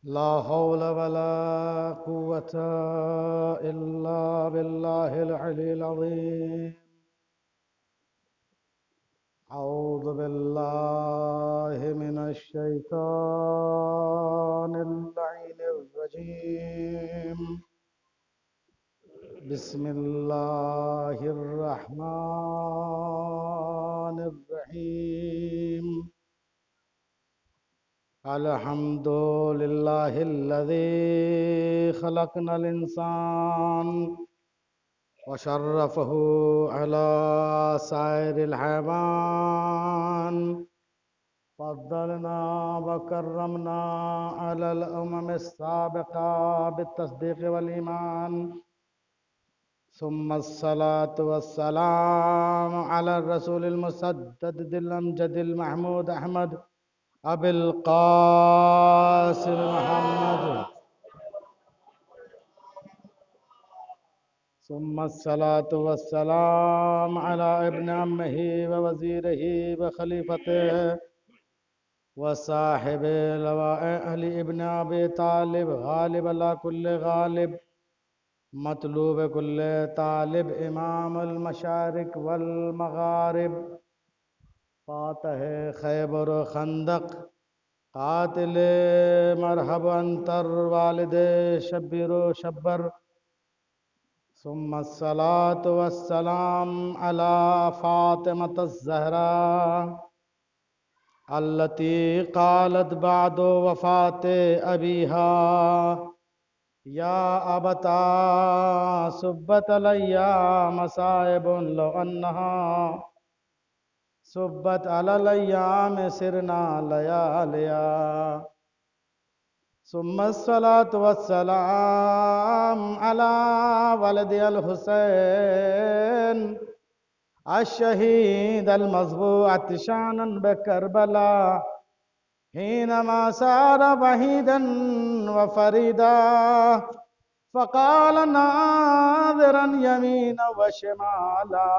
لا حول ولا قوة إلا بالله العلي العظيم. أعوذ بالله من الشيطان اللعين الرجيم. بسم الله الرحمن الرحيم. الحمد لله الذي خلقنا الإنسان وشرفه على سائر الحيوان. فضلنا وكرمنا على الأمم السابقة بالتصديق والإيمان. ثم الصلاة والسلام على الرسول المسدد الأمجد المحمود أحمد أبي القاسم محمد. ثم الصلاة والسلام على ابن عمه ووزيره وخليفته وصاحب لواء أهل ابن أبي طالب، غالب على كل غالب، مطلوب كل طالب، إمام المشارق والمغارب، فاتح خیبر و خندق، قاتل مرحب انتر، والد شبیر و شبر. ثم الصلاة والسلام على فاطمة الزهراء التي قالت بعد وفاة أبيها: يا أبتا سبت الأيام مصائب، لو أنها سبت على الأيام سرنا لياليا. ثم الصلاة والسلام على ولد الحسين الشهيد المذبوح شانا بكربلاء، حينما سار وحيدا وفريدا فقال ناظرا يمينا وشمالا: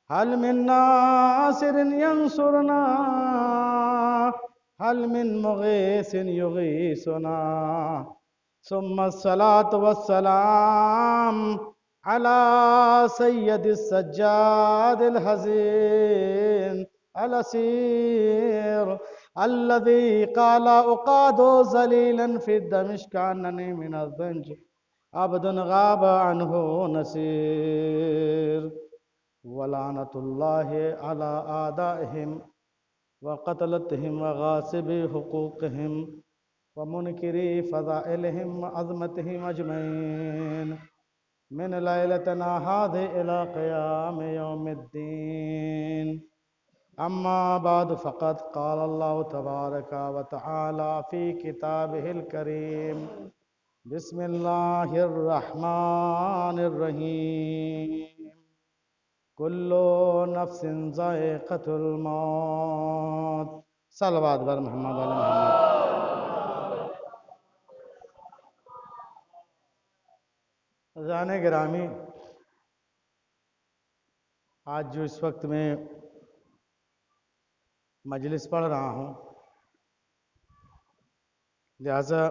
هل من ناصر ينصرنا؟ هل من مغيث يغيثنا؟ ثم الصلاة والسلام على سيد السجاد الحزين الأسير الذي قال: أقاد ذليلا في دمشق أنني من الذنج عبد غاب عنه نسير. ولعنة الله على أعدائهم وقتلتهم وغاصبي حقوقهم ومنكري فضائلهم وعظمتهم أجمعين من ليلتنا هذه إلى قيام يوم الدين. أما بعد، فقد قال الله تبارك وتعالى في كتابه الكريم: بسم الله الرحمن الرحيم. كل نفس ذائقة الموت. صلوات بر محمد علی محمد. عزیزان گرامی، آج جو اس وقت میں مجلس پڑھ رہا ہوں، لہذا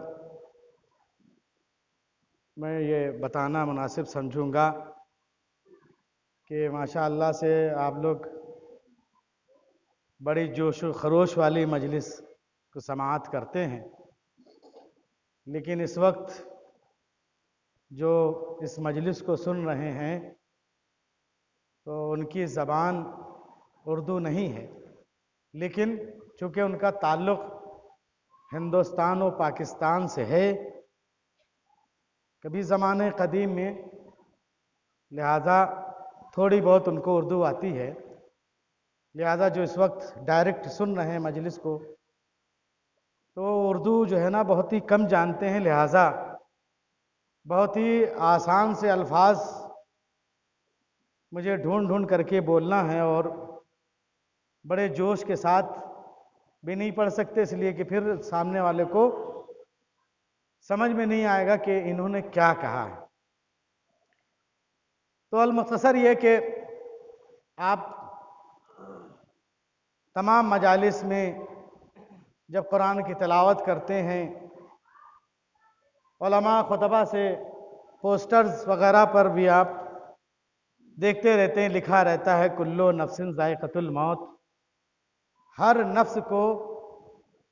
میں یہ بتانا مناسب سمجھوں گا کہ ماشاء اللہ سے آپ لوگ بڑی جوش و خروش والی مجلس کو سماعت کرتے ہیں، لیکن اس وقت جو اس مجلس کو سن رہے ہیں تو ان کی زبان اردو نہیں ہے، لیکن چونکہ ان کا تعلق ہندوستان و پاکستان سے ہے، کبھی زمانے قدیم میں، لہذا تھوڑی بہت ان کو اردو آتی ہے، لہذا جو اس وقت ڈائریکٹ سن رہے ہیں مجلس کو تو اردو جو ہے نا بہت ہی کم جانتے ہیں، لہذا بہت ہی آسان سے الفاظ مجھے ڈھونڈ ڈھونڈ کر کے بولنا ہے اور بڑے جوش کے ساتھ بھی نہیں پڑھ سکتے، اس لیے کہ پھر سامنے والے کو سمجھ میں نہیں آئے گا کہ انہوں نے کیا کہا ہے۔ تو المختصر یہ کہ آپ تمام مجالس میں جب قرآن کی تلاوت کرتے ہیں علماء خطبہ سے پوسٹرز وغیرہ پر بھی آپ دیکھتے رہتے ہیں، لکھا رہتا ہے کلو نفس ذائقۃ الموت، ہر نفس کو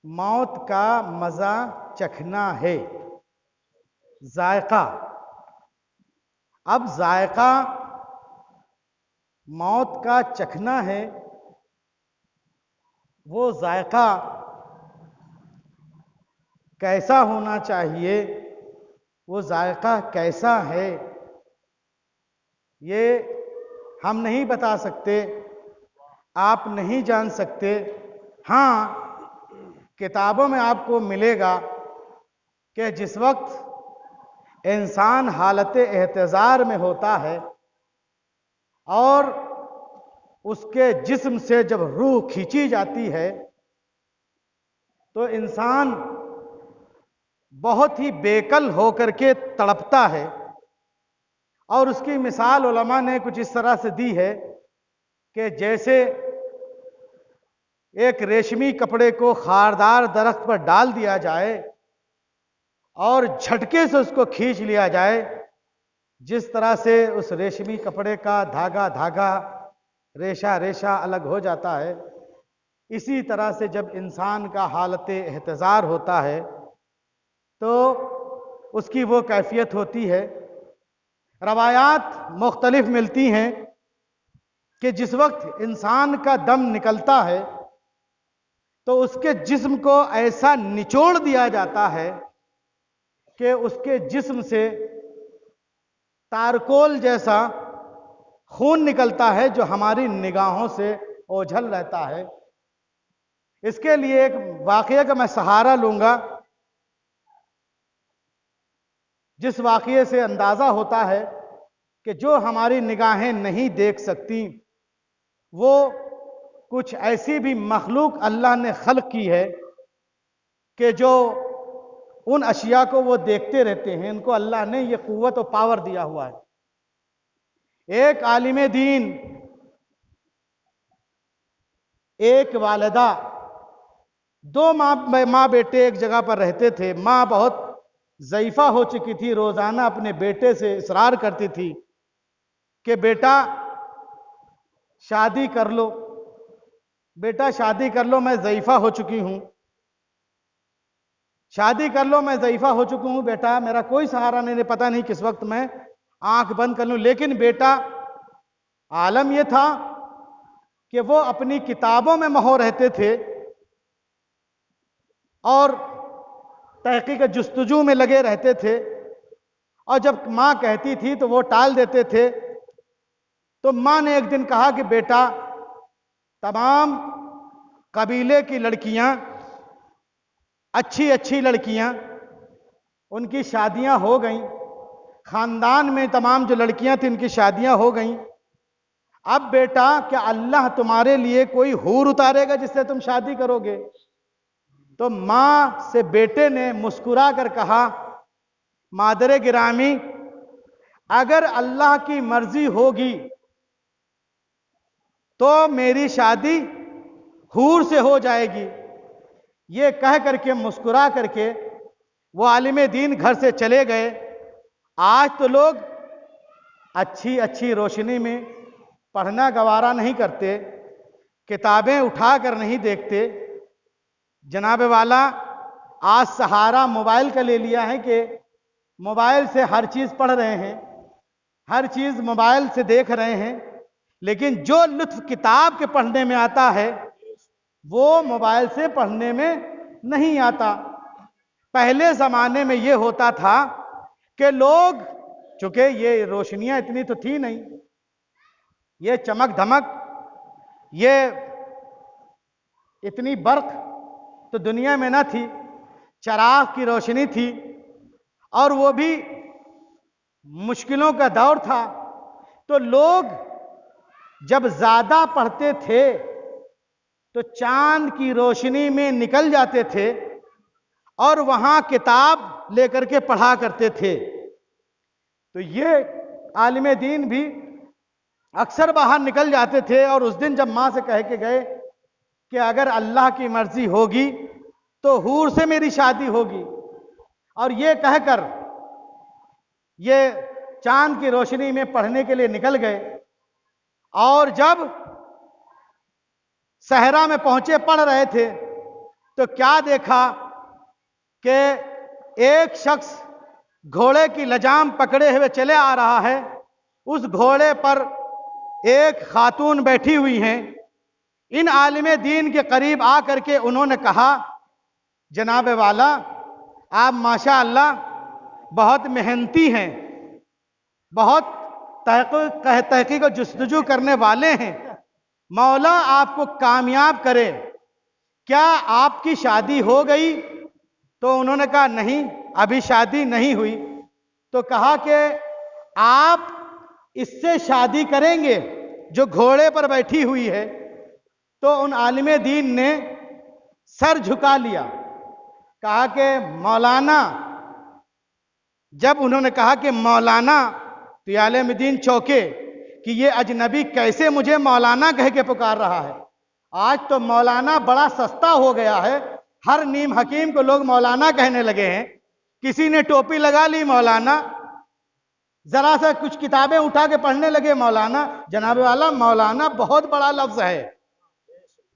موت کا مزہ چکھنا ہے۔ ذائقہ، اب ذائقہ موت کا چکھنا ہے، وہ ذائقہ کیسا ہونا چاہیے، وہ ذائقہ کیسا ہے، یہ ہم نہیں بتا سکتے، آپ نہیں جان سکتے۔ ہاں، کتابوں میں آپ کو ملے گا کہ جس وقت انسان حالت احتضار میں ہوتا ہے اور اس کے جسم سے جب روح کھینچی جاتی ہے تو انسان بہت ہی بےکل ہو کر کے تڑپتا ہے، اور اس کی مثال علماء نے کچھ اس طرح سے دی ہے کہ جیسے ایک ریشمی کپڑے کو خاردار درخت پر ڈال دیا جائے اور جھٹکے سے اس کو کھینچ لیا جائے، جس طرح سے اس ریشمی کپڑے کا دھاگا ریشہ الگ ہو جاتا ہے، اسی طرح سے جب انسان کا حالت احتضار ہوتا ہے تو اس کی وہ کیفیت ہوتی ہے۔ روایات مختلف ملتی ہیں کہ جس وقت انسان کا دم نکلتا ہے تو اس کے جسم کو ایسا نچوڑ دیا جاتا ہے کہ اس کے جسم سے تارکول جیسا خون نکلتا ہے جو ہماری نگاہوں سے اوجھل رہتا ہے۔ اس کے لیے ایک واقعے کا میں سہارا لوں گا، جس واقعے سے اندازہ ہوتا ہے کہ جو ہماری نگاہیں نہیں دیکھ سکتی وہ کچھ ایسی بھی مخلوق اللہ نے خلق کی ہے کہ جو ان اشیاء کو وہ دیکھتے رہتے ہیں، ان کو اللہ نے یہ قوت و پاور دیا ہوا ہے۔ ایک عالم دین، ایک والدہ، دو ماں بیٹے ایک جگہ پر رہتے تھے۔ ماں بہت ضعیفہ ہو چکی تھی، روزانہ اپنے بیٹے سے اصرار کرتی تھی کہ بیٹا شادی کر لو، بیٹا شادی کر لو، میں ضعیفہ ہو چکی ہوں، شادی کر لو، میں ضعیفہ ہو چکی ہوں، بیٹا میرا کوئی سہارا نہیں، پتہ نہیں کس وقت میں آنکھ بند کر لوں۔ لیکن بیٹا، عالم یہ تھا کہ وہ اپنی کتابوں میں مہو رہتے تھے اور تحقیق جستجو میں لگے رہتے تھے، اور جب ماں کہتی تھی تو وہ ٹال دیتے تھے۔ تو ماں نے ایک دن کہا کہ بیٹا، تمام قبیلے کی لڑکیاں، اچھی لڑکیاں، ان کی شادیاں ہو گئیں، خاندان میں تمام جو لڑکیاں تھیں ان کی شادیاں ہو گئیں، اب بیٹا کیا اللہ تمہارے لیے کوئی حور اتارے گا جس سے تم شادی کرو گے؟ تو ماں سے بیٹے نے مسکرا کر کہا، مادر گرامی، اگر اللہ کی مرضی ہوگی تو میری شادی حور سے ہو جائے گی۔ یہ کہہ کر کے مسکرا کر کے وہ عالم دین گھر سے چلے گئے۔ آج تو لوگ اچھی روشنی میں پڑھنا گوارا نہیں کرتے، کتابیں اٹھا کر نہیں دیکھتے۔ جناب والا، آج سہارا موبائل کا لے لیا ہے کہ موبائل سے ہر چیز پڑھ رہے ہیں، ہر چیز موبائل سے دیکھ رہے ہیں، لیکن جو لطف کتاب کے پڑھنے میں آتا ہے وہ موبائل سے پڑھنے میں نہیں آتا۔ پہلے زمانے میں یہ ہوتا تھا کہ لوگ، چونکہ یہ روشنیاں اتنی تو تھی نہیں، یہ چمک دھمک، یہ اتنی برق تو دنیا میں نہ تھی، چراغ کی روشنی تھی، اور وہ بھی مشکلوں کا دور تھا۔ تو لوگ جب زیادہ پڑھتے تھے تو چاند کی روشنی میں نکل جاتے تھے اور وہاں کتاب لے کر کے پڑھا کرتے تھے۔ تو یہ عالم دین بھی اکثر باہر نکل جاتے تھے، اور اس دن جب ماں سے کہہ کے گئے کہ اگر اللہ کی مرضی ہوگی تو حور سے میری شادی ہوگی، اور یہ کہہ کر یہ چاند کی روشنی میں پڑھنے کے لیے نکل گئے، اور جب صحرا میں پہنچے پڑھ رہے تھے تو کیا دیکھا کہ ایک شخص گھوڑے کی لجام پکڑے ہوئے چلے آ رہا ہے، اس گھوڑے پر ایک خاتون بیٹھی ہوئی ہیں۔ ان عالم دین کے قریب آ کر کے انہوں نے کہا، جناب والا آپ ماشاء اللہ بہت محنتی ہیں، بہت تحقیق و جستجو کرنے والے ہیں، مولا آپ کو کامیاب کرے، کیا آپ کی شادی ہو گئی؟ تو انہوں نے کہا نہیں، ابھی شادی نہیں ہوئی۔ تو کہا کہ آپ اس سے شادی کریں گے جو گھوڑے پر بیٹھی ہوئی ہے؟ تو ان عالم دین نے سر جھکا لیا، کہا کہ مولانا، جب انہوں نے کہا کہ مولانا تو یہ عالم دین چوکے کہ یہ اجنبی کیسے مجھے مولانا کہہ کے پکار رہا ہے۔ آج تو مولانا بڑا سستا ہو گیا ہے، ہر نیم حکیم کو لوگ مولانا کہنے لگے ہیں، کسی نے ٹوپی لگا لی مولانا، ذرا سا کچھ کتابیں اٹھا کے پڑھنے لگے مولانا۔ جناب والا مولانا بہت بڑا لفظ ہے،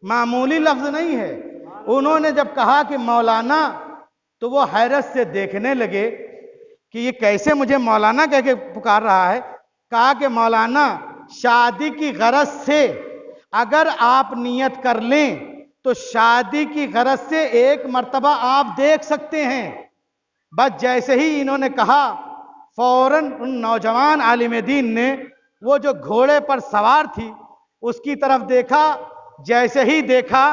معمولی لفظ نہیں ہے۔ انہوں نے جب کہا کہ مولانا تو وہ حیرت سے دیکھنے لگے کہ یہ کیسے مجھے مولانا کہہ کے پکار رہا ہے۔ کہا کہ مولانا شادی کی غرض سے اگر آپ نیت کر لیں تو شادی کی غرض سے ایک مرتبہ آپ دیکھ سکتے ہیں۔ بس جیسے ہی انہوں نے کہا فوراً ان نوجوان عالم دین نے وہ جو گھوڑے پر سوار تھی اس کی طرف دیکھا، جیسے ہی دیکھا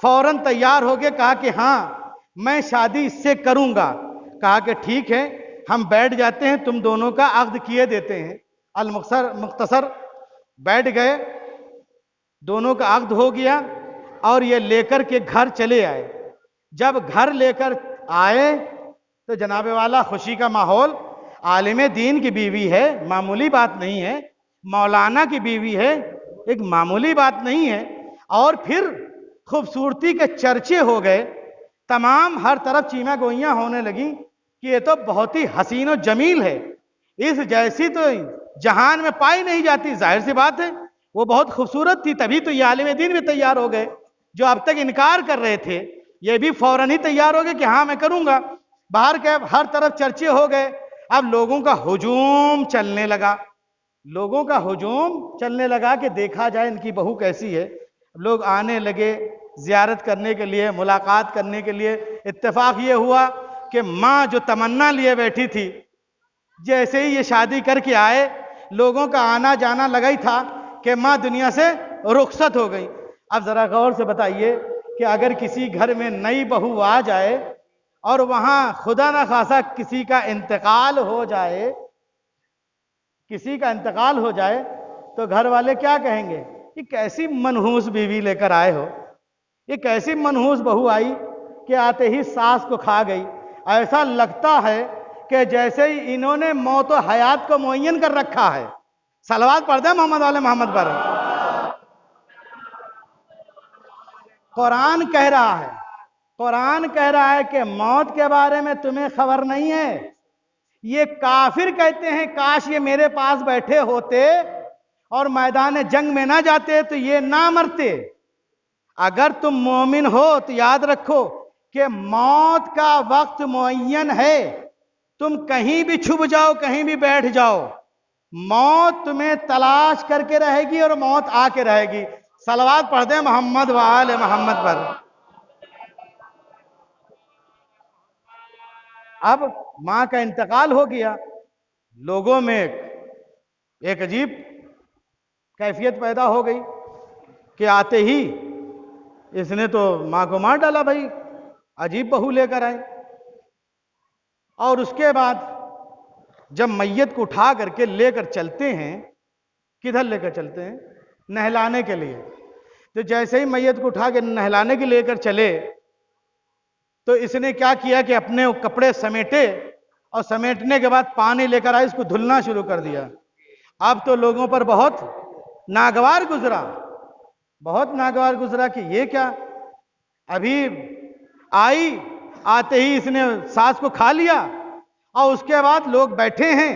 فوراً تیار ہو گئے، کہا کہ ہاں میں شادی اس سے کروں گا۔ کہا کہ ٹھیک ہے ہم بیٹھ جاتے ہیں، تم دونوں کا عقد کیے دیتے ہیں۔ مختصر بیٹھ گئے، دونوں کا عقد ہو گیا اور یہ لے کر کے گھر چلے آئے۔ جب گھر لے کر آئے تو جناب والا خوشی کا ماحول، عالم دین کی بیوی ہے، معمولی بات نہیں ہے، مولانا کی بیوی ہے، ایک معمولی بات نہیں ہے، اور پھر خوبصورتی کے چرچے ہو گئے، تمام ہر طرف چیمہ گوئیاں ہونے لگیں کہ یہ تو بہت ہی حسین و جمیل ہے، اس جیسی تو جہان میں پائی نہیں جاتی۔ ظاہر سی بات ہے وہ بہت خوبصورت تھی، تبھی تو یہ عالم دین بھی تیار ہو گئے، جو اب تک انکار کر رہے تھے یہ بھی فوراً ہی تیار ہو گئے کہ ہاں میں کروں گا۔ باہر کے ہر طرف چرچے ہو گئے، اب لوگوں کا ہجوم چلنے لگا، لوگوں کا ہجوم چلنے لگا کہ دیکھا جائے ان کی بہو کیسی ہے۔ لوگ آنے لگے زیارت کرنے کے لیے، ملاقات کرنے کے لیے۔ اتفاق یہ ہوا کہ ماں جو تمنا لیے بیٹھی تھی، جیسے ہی یہ شادی کر کے آئے لوگوں کا آنا جانا لگا ہی تھا کہ ماں دنیا سے رخصت ہو گئی۔ اب ذرا غور سے بتائیے کہ اگر کسی گھر میں نئی بہو آ جائے اور وہاں خدا نہ خواستہ کسی کا انتقال ہو جائے، کسی کا انتقال ہو جائے تو گھر والے کیا کہیں گے؟ یہ کیسی منحوس بیوی لے کر آئے ہو، یہ کیسی منحوس بہو آئی کہ آتے ہی ساس کو کھا گئی۔ ایسا لگتا ہے کہ جیسے ہی انہوں نے موت و حیات کو معین کر رکھا ہے۔ صلوات پڑھ دیں محمد والے محمد پر۔ قرآن کہہ رہا ہے، قرآن کہہ رہا ہے کہ موت کے بارے میں تمہیں خبر نہیں ہے۔ یہ کافر کہتے ہیں کاش یہ میرے پاس بیٹھے ہوتے اور میدان جنگ میں نہ جاتے تو یہ نہ مرتے۔ اگر تم مومن ہو تو یاد رکھو کہ موت کا وقت معین ہے، تم کہیں بھی چھپ جاؤ، کہیں بھی بیٹھ جاؤ، موت تمہیں تلاش کر کے رہے گی اور موت آ کے رہے گی۔ صلوات پڑھ دیں محمد وآل محمد پر۔ اب ماں کا انتقال ہو گیا، لوگوں میں ایک عجیب کیفیت پیدا ہو گئی کہ آتے ہی اس نے تو ماں کو مار ڈالا، بھائی عجیب بہو لے کر آئے۔ اور اس کے بعد جب میت کو اٹھا کر کے لے کر چلتے ہیں، کدھر لے کر چلتے ہیں؟ نہلانے کے لیے۔ تو جیسے ہی میت کو اٹھا کے نہلانے کے لے کر چلے تو اس نے کیا کیا کہ اپنے کپڑے سمیٹے اور سمیٹنے کے بعد پانی لے کر آئے، اس کو دھلنا شروع کر دیا۔ اب تو لوگوں پر بہت ناگوار گزرا، بہت ناگوار گزرا کہ یہ کیا، ابھی آئی، آتے ہی اس نے ساس کو کھا لیا اور اس کے بعد لوگ بیٹھے ہیں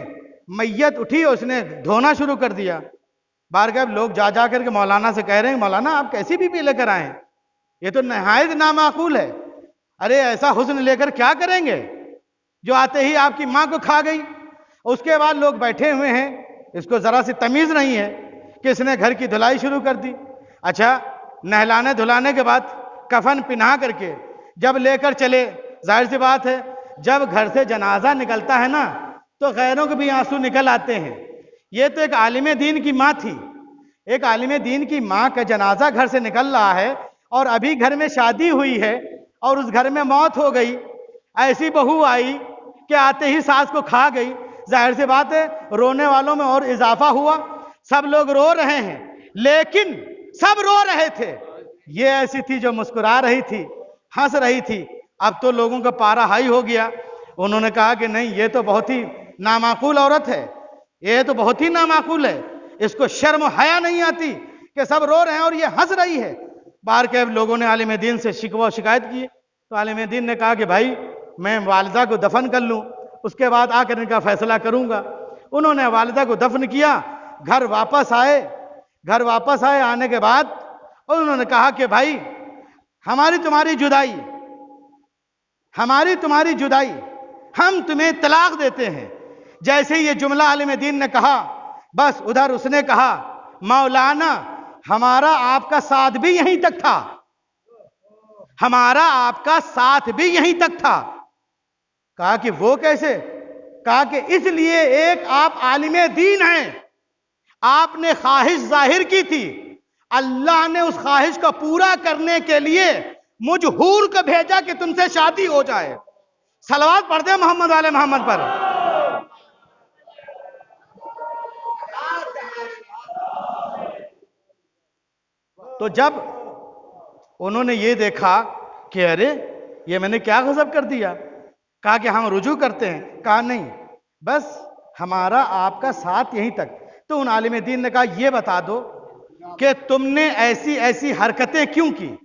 میت اٹھی اور اس نے دھونا شروع کر دیا. بارگاہ لوگ جا جا کر کے مولانا سے کہہ رہے ہیں مولانا آپ کیسی بی پی لے کر آئے ہیں, یہ تو نہایت نامعقول ہے. ارے ایسا حسن لے کر کیا کریں گے جو آتے ہی آپ کی ماں کو کھا گئی. اس کے بعد لوگ بیٹھے ہوئے ہیں, اس کو ذرا سی تمیز نہیں ہے کہ اس نے گھر کی دھلائی شروع کر دی. اچھا نہلانے دھلانے کے بعد کفن پہنا کر کے جب لے کر چلے, ظاہر سی بات ہے جب گھر سے جنازہ نکلتا ہے نا تو غیروں کے بھی آنسو نکل آتے ہیں. یہ تو ایک عالم دین کی ماں تھی, ایک عالم دین کی ماں کا جنازہ گھر سے نکل رہا ہے اور ابھی گھر میں شادی ہوئی ہے اور اس گھر میں موت ہو گئی. ایسی بہو آئی کہ آتے ہی ساس کو کھا گئی. ظاہر سی بات ہے رونے والوں میں اور اضافہ ہوا. سب لوگ رو رہے ہیں لیکن سب رو رہے تھے. یہ ایسی تھی جو مسکرا رہی تھی, ہنس رہی تھی. اب تو لوگوں کا پارا ہائی ہو گیا. انہوں نے کہا کہ نہیں یہ تو بہت ہی نامعقول عورت ہے, یہ تو بہت ہی نامعقول ہے, اس کو شرم و حیا نہیں آتی کہ سب رو رہے ہیں اور یہ ہنس رہی ہے. باہر کے لوگوں نے عالم دین سے شکوہ و شکایت کی تو عالم دین نے کہا کہ بھائی میں والدہ کو دفن کر لوں, اس کے بعد آ کر ان کا فیصلہ کروں گا. انہوں نے والدہ کو دفن کیا, گھر واپس آئے. آنے کے بعد انہوں نے کہا کہ بھائی ہماری تمہاری جدائی ہم تمہیں طلاق دیتے ہیں. جیسے یہ جملہ عالم دین نے کہا بس ادھر اس نے کہا مولانا ہمارا آپ کا ساتھ بھی یہیں تک تھا, ہمارا آپ کا ساتھ بھی یہیں تک تھا. کہا کہ وہ کیسے؟ کہا کہ اس لیے ایک آپ عالم دین ہیں, آپ نے خواہش ظاہر کی تھی, اللہ نے اس خواہش کو پورا کرنے کے لیے مجھ حور کو بھیجا کہ تم سے شادی ہو جائے. صلوات پڑھ دیں محمد والے محمد پر. تو جب انہوں نے یہ دیکھا کہ ارے یہ میں نے کیا غضب کر دیا, کہا کہ ہم رجوع کرتے ہیں. کہا نہیں بس ہمارا آپ کا ساتھ یہیں تک. تو ان عالم دین نے کہا یہ بتا دو کہ تم نے ایسی حرکتیں کیوں کی,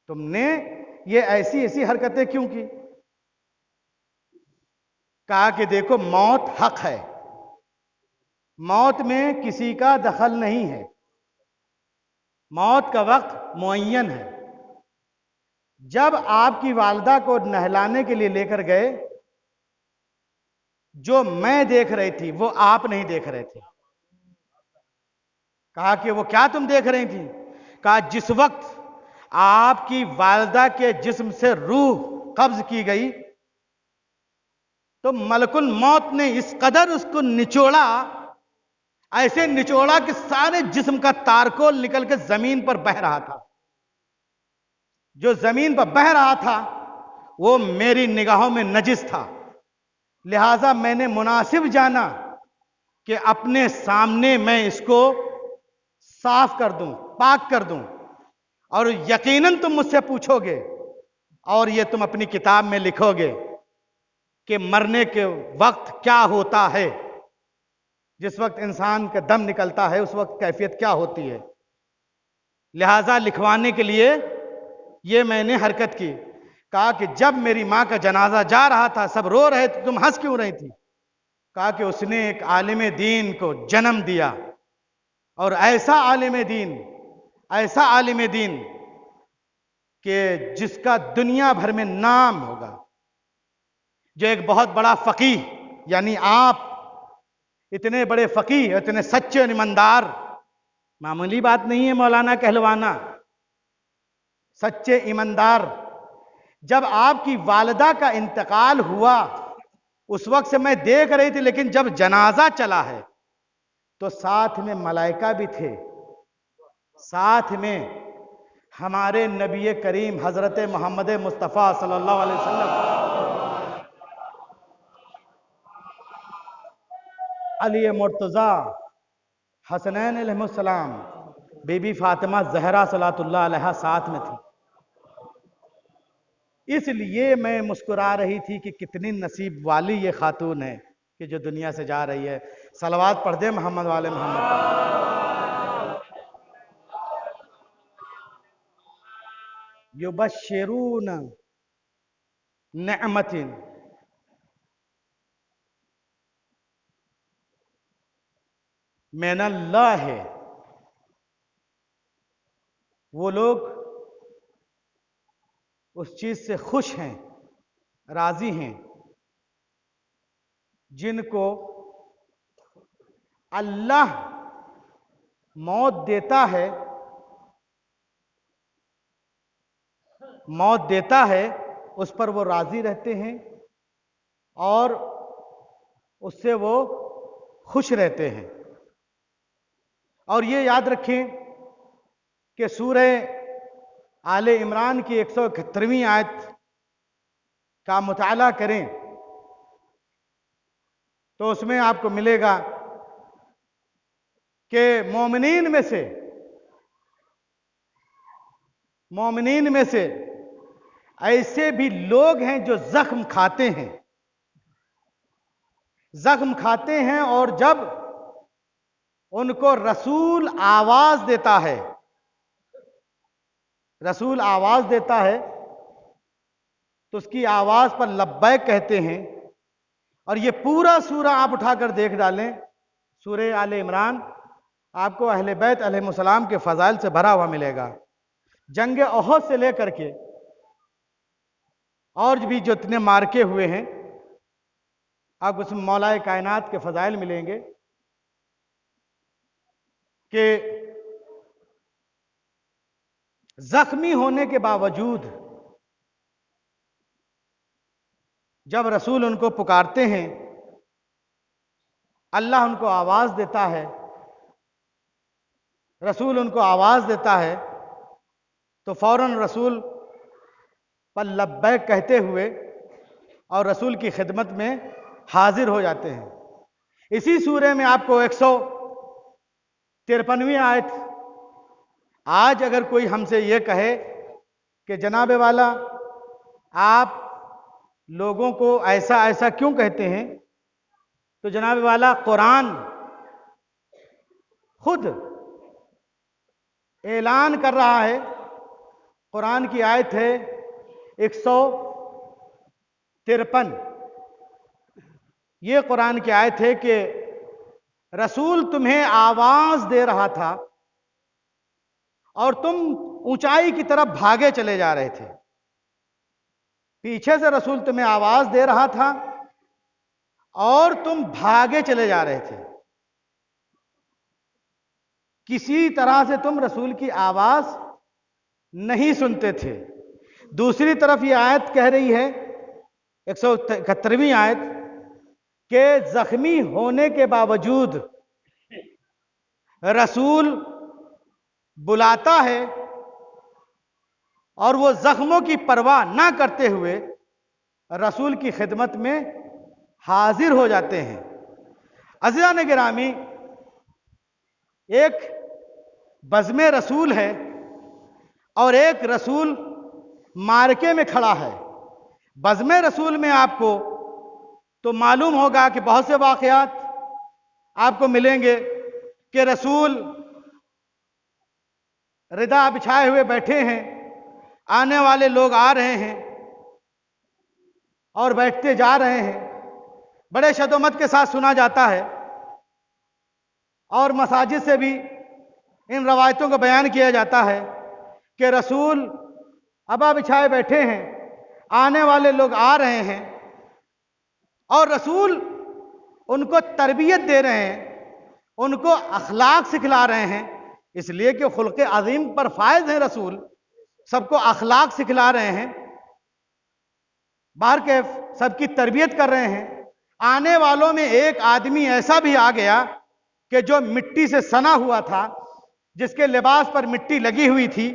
تم نے یہ ایسی حرکتیں کیوں کی. کہا کہ دیکھو موت حق ہے, موت میں کسی کا دخل نہیں ہے, موت کا وقت معین ہے. جب آپ کی والدہ کو نہلانے کے لیے لے کر گئے, جو میں دیکھ رہی تھی وہ آپ نہیں دیکھ رہے تھے. کہا کہ وہ کیا تم دیکھ رہی تھی؟ کہا جس وقت آپ کی والدہ کے جسم سے روح قبض کی گئی تو ملک الموت نے اس قدر اس کو نچوڑا, ایسے نچوڑا کہ سارے جسم کا تارکول نکل کے زمین پر بہہ رہا تھا. جو زمین پر بہہ رہا تھا وہ میری نگاہوں میں نجس تھا, لہٰذا میں نے مناسب جانا کہ اپنے سامنے میں اس کو صاف کر دوں, پاک کر دوں. اور یقیناً تم مجھ سے پوچھو گے اور یہ تم اپنی کتاب میں لکھو گے کہ مرنے کے وقت کیا ہوتا ہے, جس وقت انسان کا دم نکلتا ہے اس وقت کیفیت کیا ہوتی ہے. لہٰذا لکھوانے کے لیے یہ میں نے حرکت کی. کہا کہ جب میری ماں کا جنازہ جا رہا تھا سب رو رہے تھے, تم ہنس کیوں رہی تھی؟ کہا کہ اس نے ایک عالم دین کو جنم دیا, اور ایسا عالم دین کہ جس کا دنیا بھر میں نام ہوگا, جو ایک بہت بڑا فقیہ, یعنی آپ اتنے بڑے فقیہ, اتنے سچے اور ایماندار, معمولی بات نہیں ہے مولانا کہلوانا, سچے ایماندار. جب آپ کی والدہ کا انتقال ہوا اس وقت سے میں دیکھ رہی تھی, لیکن جب جنازہ چلا ہے تو ساتھ میں ملائکہ بھی تھے, ساتھ میں ہمارے نبی کریم حضرت محمد مصطفیٰ صلی اللہ علیہ وسلم, علی مرتضیٰ, حسنین علیہ السلام, بی بی فاطمہ زہرا صلوات اللہ علیہا ساتھ میں تھی. اس لیے میں مسکرا رہی تھی کہ کتنی نصیب والی یہ خاتون ہے کہ جو دنیا سے جا رہی ہے. صلوات پڑھ دے محمد والے محمد. یبشرون نعمت, من اللہ ہے، وہ لوگ اس چیز سے خوش ہیں، راضی ہیں جن کو اللہ موت دیتا ہے، اس پر وہ راضی رہتے ہیں اور اس سے وہ خوش رہتے ہیں۔ اور یہ یاد رکھیں کہ سورہ آل عمران کی 171ویں آیت کا مطالعہ کریں تو اس میں آپ کو ملے گا کہ مومنین میں سے ایسے بھی لوگ ہیں جو زخم کھاتے ہیں اور جب ان کو رسول آواز دیتا ہے تو اس کی آواز پر لبیک کہتے ہیں۔ اور یہ پورا سورہ آپ اٹھا کر دیکھ ڈالیں، سورہ آل عمران آپ کو اہل بیت علیہ السلام کے فضائل سے بھرا ہوا ملے گا۔ جنگ احد سے لے کر کے اور بھی جو اتنے مارکے ہوئے ہیں آپ اس میں مولا کائنات کے فضائل ملیں گے کہ زخمی ہونے کے باوجود جب رسول ان کو پکارتے ہیں، اللہ ان کو آواز دیتا ہے، رسول ان کو آواز دیتا ہے تو فوراً رسول پر لبیک کہتے ہوئے اور رسول کی خدمت میں حاضر ہو جاتے ہیں۔ اسی سورے میں آپ کو 153ویں آیت، آج اگر کوئی ہم سے یہ کہے کہ جناب والا آپ لوگوں کو ایسا کیوں کہتے ہیں، تو جناب والا قرآن خود اعلان کر رہا ہے، قرآن کی آیت ہے 153، یہ قرآن کی آیت ہے کہ رسول تمہیں آواز دے رہا تھا اور تم اونچائی کی طرف بھاگے چلے جا رہے تھے۔ پیچھے سے رسول تمہیں آواز دے رہا تھا اور تم بھاگے چلے جا رہے تھے، کسی طرح سے تم رسول کی آواز نہیں سنتے تھے۔ دوسری طرف یہ آیت کہہ رہی ہے 171ویں آیت کہ زخمی ہونے کے باوجود رسول بلاتا ہے اور وہ زخموں کی پرواہ نہ کرتے ہوئے رسول کی خدمت میں حاضر ہو جاتے ہیں۔ عزیزان گرامی، ایک بزم رسول ہے اور ایک رسول مارکے میں کھڑا ہے۔ بزم رسول میں آپ کو تو معلوم ہوگا کہ بہت سے واقعات آپ کو ملیں گے کہ رسول ردا بچھائے ہوئے بیٹھے ہیں، آنے والے لوگ آ رہے ہیں اور بیٹھتے جا رہے ہیں، بڑے شدت کے ساتھ سنا جاتا ہے، اور مساجد سے بھی ان روایتوں کو بیان کیا جاتا ہے کہ رسول ابا بچھائے بیٹھے ہیں، آنے والے لوگ آ رہے ہیں اور رسول ان کو تربیت دے رہے ہیں، ان کو اخلاق سکھلا رہے ہیں، اس لیے کہ خلق عظیم پر فائز ہیں رسول، سب کو اخلاق سکھلا رہے ہیں، باہر کے سب کی تربیت کر رہے ہیں۔ آنے والوں میں ایک آدمی ایسا بھی آ گیا کہ جو مٹی سے سنا ہوا تھا، جس کے لباس پر مٹی لگی ہوئی تھی،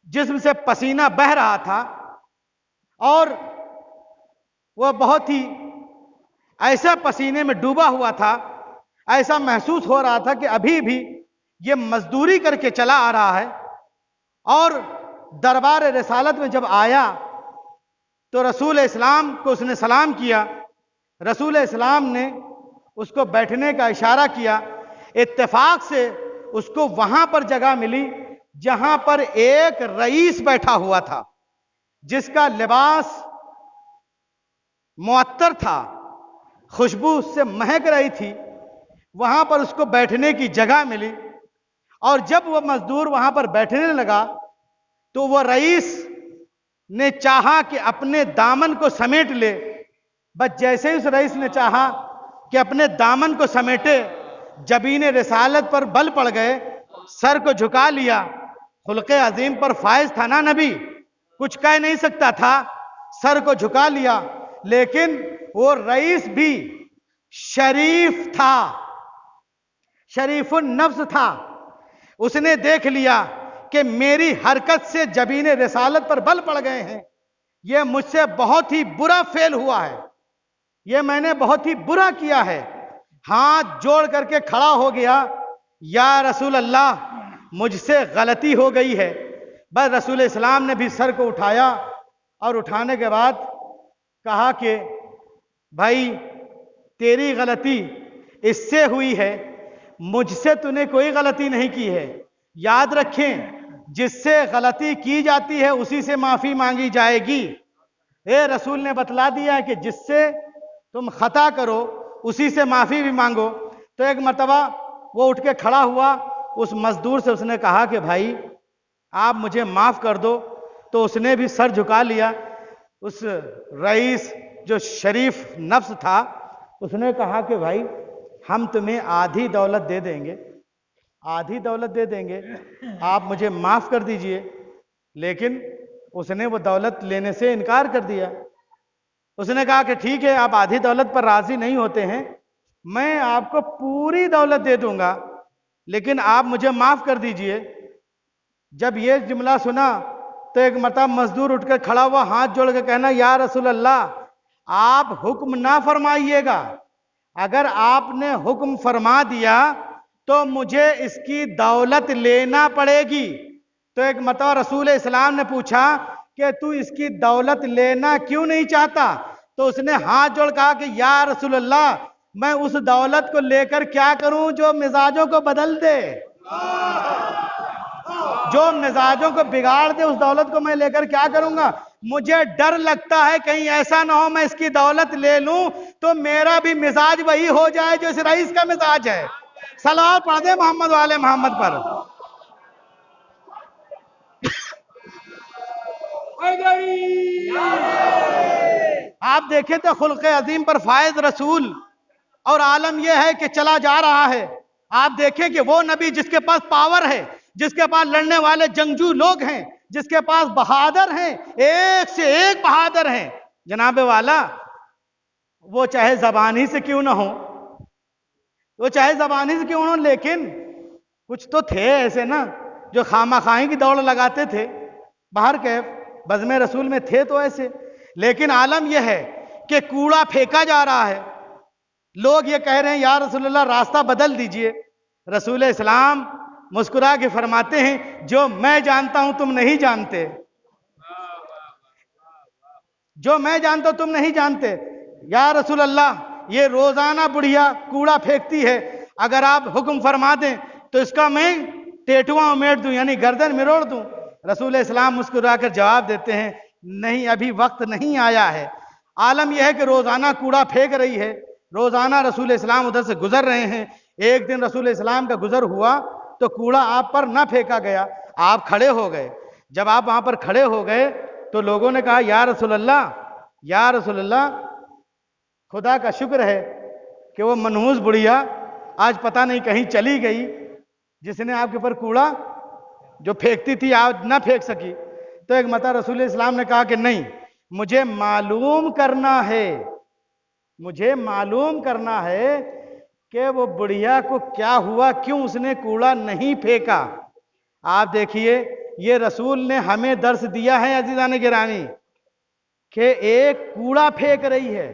جسم سے پسینہ بہہ رہا تھا، اور وہ بہت ہی ایسا پسینے میں ڈوبا ہوا تھا، ایسا محسوس ہو رہا تھا کہ ابھی بھی یہ مزدوری کر کے چلا آ رہا ہے۔ اور دربار رسالت میں جب آیا تو رسول اسلام کو اس نے سلام کیا، رسول اسلام نے اس کو بیٹھنے کا اشارہ کیا، اتفاق سے اس کو وہاں پر جگہ ملی جہاں پر ایک رئیس بیٹھا ہوا تھا، جس کا لباس معطر تھا، خوشبو اس سے مہک رہی تھی، وہاں پر اس کو بیٹھنے کی جگہ ملی، اور جب وہ مزدور وہاں پر بیٹھنے لگا تو وہ رئیس نے چاہا کہ اپنے دامن کو سمیٹ لے، بس جیسے ہی اس رئیس نے چاہا کہ اپنے دامن کو سمیٹے، جبین رسالت پر بل پڑ گئے، سر کو جھکا لیا۔ خلق عظیم پر فائز تھا نا نبی، کچھ کہہ نہیں سکتا تھا، سر کو جھکا لیا۔ لیکن وہ رئیس بھی شریف تھا، شریف النفس تھا، اس نے دیکھ لیا کہ میری حرکت سے جبین رسالت پر بل پڑ گئے ہیں، یہ مجھ سے بہت ہی برا فعل ہوا ہے، یہ میں نے بہت ہی برا کیا ہے۔ ہاتھ جوڑ کر کے کھڑا ہو گیا، یا رسول اللہ مجھ سے غلطی ہو گئی ہے۔ بس رسول اسلام نے بھی سر کو اٹھایا، اور اٹھانے کے بعد کہا کہ بھائی تیری غلطی اس سے ہوئی ہے، مجھ سے تو نے کوئی غلطی نہیں کی ہے۔ یاد رکھیں جس سے غلطی کی جاتی ہے اسی سے معافی مانگی جائے گی۔ اے رسول نے بتلا دیا ہے کہ جس سے تم خطا کرو اسی سے معافی بھی مانگو۔ تو ایک مرتبہ وہ اٹھ کے کھڑا ہوا، اس مزدور سے اس نے کہا کہ بھائی آپ مجھے معاف کر دو، تو اس نے بھی سر جھکا لیا۔ اس رئیس جو شریف نفس تھا اس نے کہا کہ بھائی ہم تمہیں آدھی دولت دے دیں گے، آدھی دولت دے دیں گے، آپ مجھے معاف کر دیجئے۔ لیکن اس نے وہ دولت لینے سے انکار کر دیا۔ اس نے کہا کہ ٹھیک ہے، آپ آدھی دولت پر راضی نہیں ہوتے ہیں، میں آپ کو پوری دولت دے دوں گا، لیکن آپ مجھے معاف کر دیجئے۔ جب یہ جملہ سنا تو ایک مرتبہ مزدور اٹھ کر کھڑا ہوا، ہاتھ جوڑ کے کہنا یا رسول اللہ آپ حکم نہ فرمائیے گا، اگر آپ نے حکم فرما دیا تو مجھے اس کی دولت لینا پڑے گی۔ تو ایک مرتبہ رسول اسلام نے پوچھا کہ تو اس کی دولت لینا کیوں نہیں چاہتا؟ تو اس نے ہاتھ جوڑ کہا کہ یا رسول اللہ میں اس دولت کو لے کر کیا کروں جو مزاجوں کو بدل دے، جو مزاجوں کو بگاڑ دے، اس دولت کو میں لے کر کیا کروں گا؟ مجھے ڈر لگتا ہے کہیں ایسا نہ ہو میں اس کی دولت لے لوں تو میرا بھی مزاج وہی ہو جائے جو اس رئیس کا مزاج ہے۔ صلوات پڑھ دے محمد والے محمد پر۔ آپ دیکھیں تو خلق عظیم پر فائز رسول، اور عالم یہ ہے کہ چلا جا رہا ہے۔ آپ دیکھیں کہ وہ نبی جس کے پاس پاور ہے، جس کے پاس لڑنے والے جنگجو لوگ ہیں، جس کے پاس بہادر ہیں، ایک سے ایک بہادر ہیں، جناب والا وہ چاہے زبانی سے کیوں نہ ہو، وہ چاہے زبانی سے کیوں نہ ہو، لیکن کچھ تو تھے ایسے نا جو خامہ خواہی کی دوڑ لگاتے تھے، باہر کیف بزم رسول میں تھے تو ایسے۔ لیکن عالم یہ ہے کہ کوڑا پھینکا جا رہا ہے، لوگ یہ کہہ رہے ہیں یا رسول اللہ راستہ بدل دیجئے۔ رسول اسلام مسکرا کے فرماتے ہیں جو میں جانتا ہوں تم نہیں جانتے، جو میں جانتا ہوں تم نہیں جانتے۔ یا رسول اللہ یہ روزانہ بڑھیا کوڑا پھینکتی ہے، اگر آپ حکم فرما دیں تو اس کا میں ٹیٹواں امیٹ دوں، یعنی گردن مروڑ دوں۔ رسول اسلام مسکرا کر جواب دیتے ہیں نہیں، ابھی وقت نہیں آیا ہے۔ عالم یہ ہے کہ روزانہ کوڑا پھینک رہی ہے، روزانہ رسول اسلام ادھر سے گزر رہے ہیں۔ ایک دن رسول اسلام کا گزر ہوا تو کوڑا آپ پر نہ پھینکا گیا، آپ کھڑے ہو گئے۔ جب آپ وہاں پر کھڑے ہو گئے تو لوگوں نے کہا یا رسول اللہ، یا رسول اللہ خدا کا شکر ہے کہ وہ منحوس بڑھیا آج پتہ نہیں کہیں چلی گئی، جس نے آپ کے اوپر کوڑا جو پھینکتی تھی آج نہ پھینک سکی۔ تو ایک مرتبہ رسول اسلام نے کہا کہ نہیں، مجھے معلوم کرنا ہے، مجھے معلوم کرنا ہے کہ وہ بڑھیا کو کیا ہوا، کیوں اس نے کوڑا نہیں پھینکا۔ آپ دیکھیے یہ رسول نے ہمیں درس دیا ہے عزیزان گرامی کہ ایک کوڑا پھینک رہی ہے،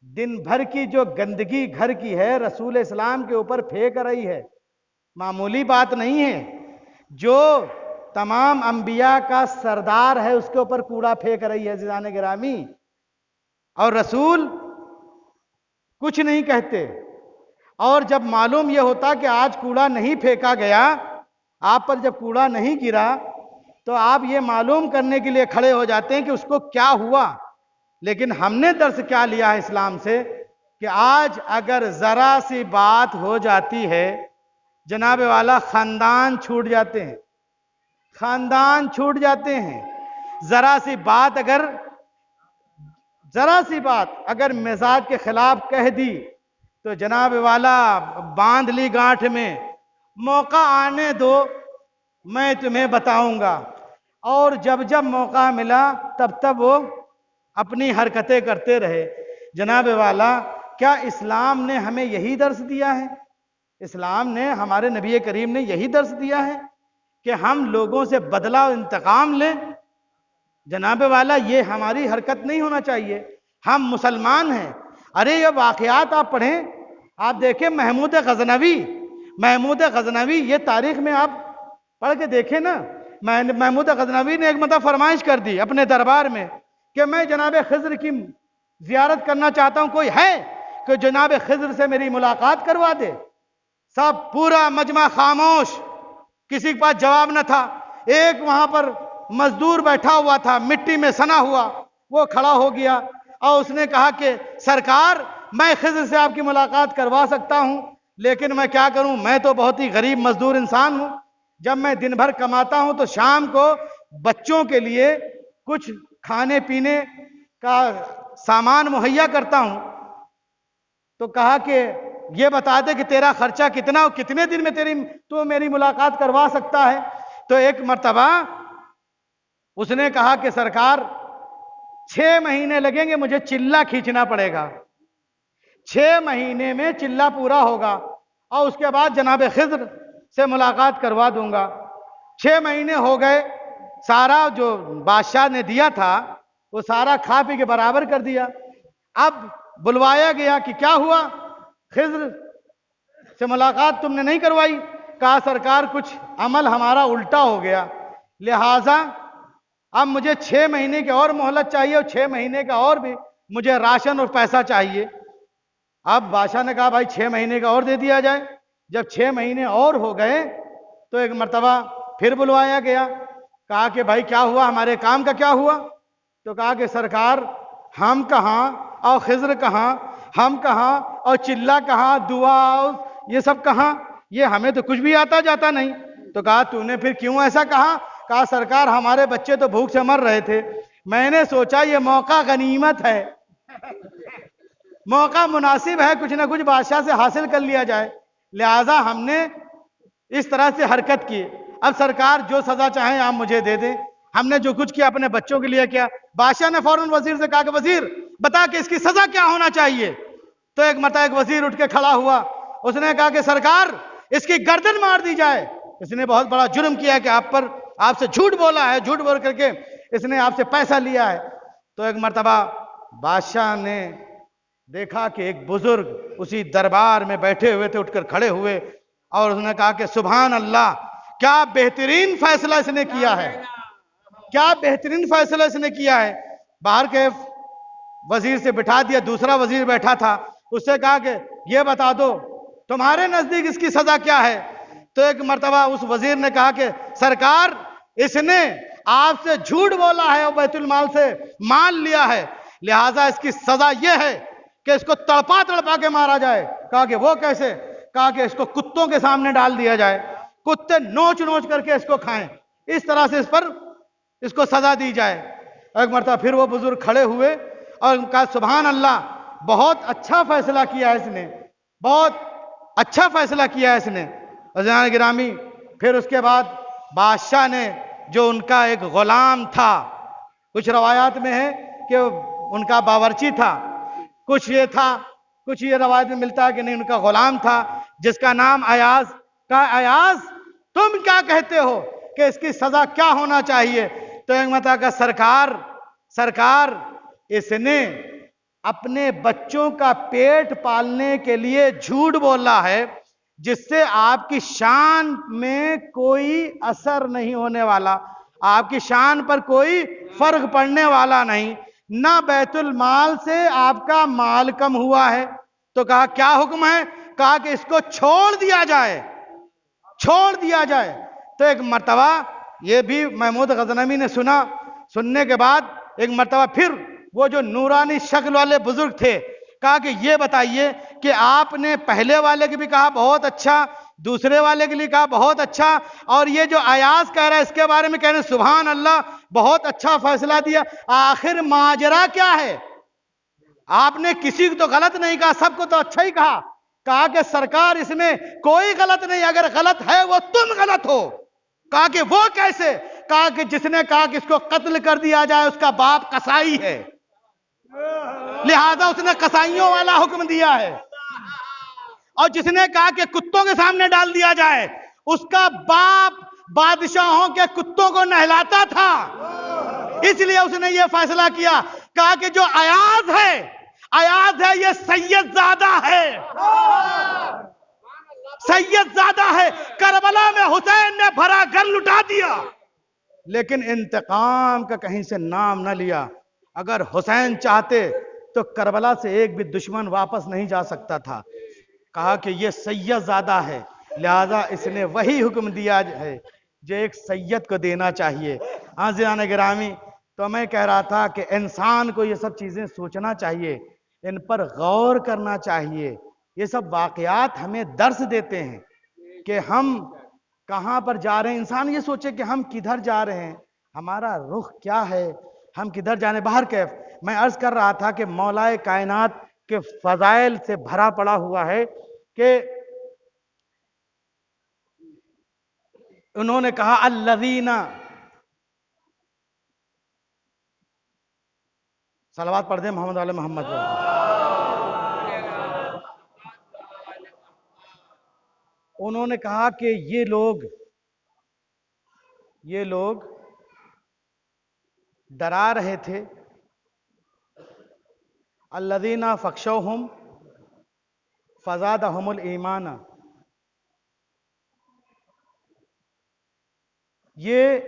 دن بھر کی جو گندگی گھر کی ہے رسول اسلام کے اوپر پھینک رہی ہے، معمولی بات نہیں ہے۔ جو تمام انبیاء کا سردار ہے اس کے اوپر کوڑا پھینک رہی ہے عزیزان گرامی، اور رسول کچھ نہیں کہتے۔ اور جب معلوم یہ ہوتا کہ آج کوڑا نہیں پھینکا گیا، آپ پر جب کوڑا نہیں گرا تو آپ یہ معلوم کرنے کے لیے کھڑے ہو جاتے ہیں کہ اس کو کیا ہوا۔ لیکن ہم نے درس کیا لیا ہے اسلام سے کہ آج اگر ذرا سی بات ہو جاتی ہے جناب والا خاندان چھوٹ جاتے ہیں، خاندان چھوٹ جاتے ہیں۔ ذرا سی بات اگر مزاج کے خلاف کہہ دی تو جناب والا باندھ لی گانٹھ میں، موقع آنے دو میں تمہیں بتاؤں گا۔ اور جب موقع ملا تب وہ اپنی حرکتیں کرتے رہے۔ جناب والا کیا اسلام نے ہمیں یہی درس دیا ہے؟ اسلام نے، ہمارے نبی کریم نے یہی درس دیا ہے کہ ہم لوگوں سے بدلہ و انتقام لیں؟ جناب والا یہ ہماری حرکت نہیں ہونا چاہیے۔ ہم مسلمان ہیں۔ ارے یہ واقعات آپ پڑھیں، آپ دیکھیں محمود غزنوی، یہ تاریخ میں آپ پڑھ کے دیکھیں نا۔ محمود غزنوی نے ایک مرتبہ فرمائش کر دی اپنے دربار میں کہ میں جناب خضر کی زیارت کرنا چاہتا ہوں، کوئی ہے کہ جناب خضر سے میری ملاقات کروا دے؟ سب پورا مجمع خاموش، کسی کے پاس جواب نہ تھا۔ ایک وہاں پر مزدور بیٹھا ہوا تھا، مٹی میں سنا ہوا، وہ کھڑا ہو گیا اور اس نے کہا کہ سرکار میں خضر سے آپ کی ملاقات کروا سکتا ہوں، لیکن میں کیا کروں، میں تو بہت ہی غریب مزدور انسان ہوں۔ جب میں دن بھر کماتا ہوں تو شام کو بچوں کے لیے کچھ کھانے پینے کا سامان مہیا کرتا ہوں۔ تو کہا کہ یہ بتا دے کہ تیرا خرچہ کتنا اور کتنے دن میں تو میری ملاقات کروا سکتا ہے؟ تو ایک مرتبہ اس نے کہا کہ سرکار 6 مہینے لگیں گے، مجھے چلہ کھینچنا پڑے گا، 6 مہینے میں چلہ پورا ہوگا اور اس کے بعد جناب خضر سے ملاقات کروا دوں گا۔ 6 مہینے ہو گئے، سارا جو بادشاہ نے دیا تھا وہ سارا کھا پی کے برابر کر دیا۔ اب بلوایا گیا کہ کیا ہوا، خضر سے ملاقات تم نے نہیں کروائی؟ کہا سرکار کچھ عمل ہمارا الٹا ہو گیا، لہٰذا اب مجھے 6 مہینے کی اور مہلت چاہیے اور 6 مہینے کا اور بھی مجھے راشن اور پیسہ چاہیے۔ اب بادشاہ نے کہا بھائی 6 مہینے کا اور دے دیا جائے۔ جب 6 مہینے اور ہو گئے تو ایک مرتبہ پھر بلوایا گیا، کہا کہ بھائی کیا ہوا، ہمارے کام کا کیا ہوا؟ تو کہا کہ سرکار ہم کہاں اور خضر کہاں، ہم کہاں اور چلہ کہاں، دعا یہ سب کہاں، یہ ہمیں تو کچھ بھی آتا جاتا نہیں۔ تو کہا تو نے پھر کیوں ایسا کہا؟ کہا سرکار ہمارے بچے تو بھوک سے مر رہے تھے، میں نے سوچا یہ موقع غنیمت ہے، موقع مناسب ہے، کچھ نہ کچھ بادشاہ سے حاصل کر لیا جائے، لہٰذا ہم نے اس طرح سے حرکت کی۔ اب سرکار جو سزا چاہیں آپ مجھے دے دیں، ہم نے جو کچھ کیا اپنے بچوں کے لیے کیا۔ بادشاہ نے فوراً وزیر سے کہا کہ وزیر بتا کہ اس کی سزا کیا ہونا چاہیے؟ تو ایک مرتبہ ایک وزیر اٹھ کے کھڑا ہوا، اس نے کہا کہ سرکار اس کی گردن مار دی جائے، اس نے بہت بڑا جرم کیا ہے کہ آپ سے جھوٹ بولا ہے، جھوٹ بول کر کے اس نے آپ سے پیسہ لیا ہے۔ تو ایک مرتبہ بادشاہ نے دیکھا کہ ایک بزرگ اسی دربار میں بیٹھے ہوئے تھے، اٹھ کر کھڑے ہوئے اور اس نے کہا کہ سبحان اللہ، کیا بہترین فیصلہ اس نے کیا ہے، کیا بہترین فیصلہ اس نے کیا ہے۔ باہر کے وزیر سے بٹھا دیا، دوسرا وزیر بیٹھا تھا، اس سے کہا کہ یہ بتا دو تمہارے نزدیک اس کی سزا کیا ہے؟ تو ایک مرتبہ اس وزیر نے کہا کہ سرکار اس نے آپ سے جھوٹ بولا ہے اور بیت المال سے مال لیا ہے، لہٰذا اس کی سزا یہ ہے کہ اس کو تڑپا کے مارا جائے۔ کہا کہ وہ کیسے؟ کہا کہ اس کو کتوں کے سامنے ڈال دیا جائے، کتے نوچ کر کے اس کو کھائیں، اس طرح سے اس کو سزا دی جائے۔ ایک مرتبہ پھر وہ بزرگ کھڑے ہوئے اور کہا سبحان اللہ، بہت اچھا فیصلہ کیا اس نے، بہت اچھا فیصلہ کیا اس نے۔ عزیزان گرامی، پھر اس کے بعد بادشاہ نے جو ان کا ایک غلام تھا، کچھ روایات میں ہے کہ ان کا باورچی تھا، کچھ یہ تھا، کچھ یہ روایت میں ملتا ہے کہ نہیں ان کا غلام تھا جس کا نام ایاز۔ کہا ایاز تم کیا کہتے ہو کہ اس کی سزا کیا ہونا چاہیے؟ تو ایک مرتبہ کہا سرکار اس نے اپنے بچوں کا پیٹ پالنے کے لیے جھوٹ بولا ہے جس سے آپ کی شان میں کوئی اثر نہیں ہونے والا، آپ کی شان پر کوئی فرق پڑنے والا نہیں، نہ بیت المال سے آپ کا مال کم ہوا ہے۔ تو کہا کیا حکم ہے؟ کہا کہ اس کو چھوڑ دیا جائے، چھوڑ دیا جائے۔ تو ایک مرتبہ یہ بھی محمود غزنوی نے سنا، سننے کے بعد ایک مرتبہ پھر وہ جو نورانی شکل والے بزرگ تھے کہا کہ یہ بتائیے کہ آپ نے پہلے والے کے بھی کہا بہت اچھا، دوسرے والے کے لیے کہا بہت اچھا، اور یہ جو ایاز کہہ رہا ہے اس کے بارے میں کہہ رہے ہیں سبحان اللہ بہت اچھا فیصلہ دیا، آخر ماجرا کیا ہے؟ آپ نے کسی کو تو غلط نہیں کہا، سب کو تو اچھا ہی کہا کہ سرکار اس میں کوئی غلط نہیں، اگر غلط ہے وہ تم غلط ہو۔ کہا کہ وہ کیسے؟ کہا کہ جس نے کہا کہ اس کو قتل کر دیا جائے اس کا باپ قصائی ہے، لہذا اس نے قصائیوں والا حکم دیا ہے، اور جس نے کہا کہ کتوں کے سامنے ڈال دیا جائے اس کا باپ بادشاہوں کے کتوں کو نہلاتا تھا، اس لیے اس نے یہ فیصلہ کیا۔ کہا کہ جو ایاز ہے یہ سید زادہ ہے، سید زادہ ہے، کربلا میں حسین نے بھرا گھر لٹا دیا لیکن انتقام کا کہیں سے نام نہ لیا۔ اگر حسین چاہتے تو کربلا سے ایک بھی دشمن واپس نہیں جا سکتا تھا۔ کہا کہ یہ سید زادہ ہے، لہذا اس نے وہی حکم دیا ہے جو ایک سید کو دینا چاہیے۔ عزیزان گرامی، تو میں کہہ رہا تھا کہ انسان کو یہ سب چیزیں سوچنا چاہیے، ان پر غور کرنا چاہیے۔ یہ سب واقعات ہمیں درس دیتے ہیں کہ ہم کہاں پر جا رہے ہیں۔ انسان یہ سوچے کہ ہم کدھر جا رہے ہیں، ہمارا رخ کیا ہے، ہم کدھر جانے۔ باہر کیف میں عرض کر رہا تھا کہ مولا کائنات کے فضائل سے بھرا پڑا ہوا ہے کہ انہوں نے کہا الذین، صلوات پڑھ دیں محمد علی محمد پر۔ انہوں نے کہا کہ یہ لوگ ڈرا رہے تھے، الذین فخشوہم فزادہم الایمان، یہ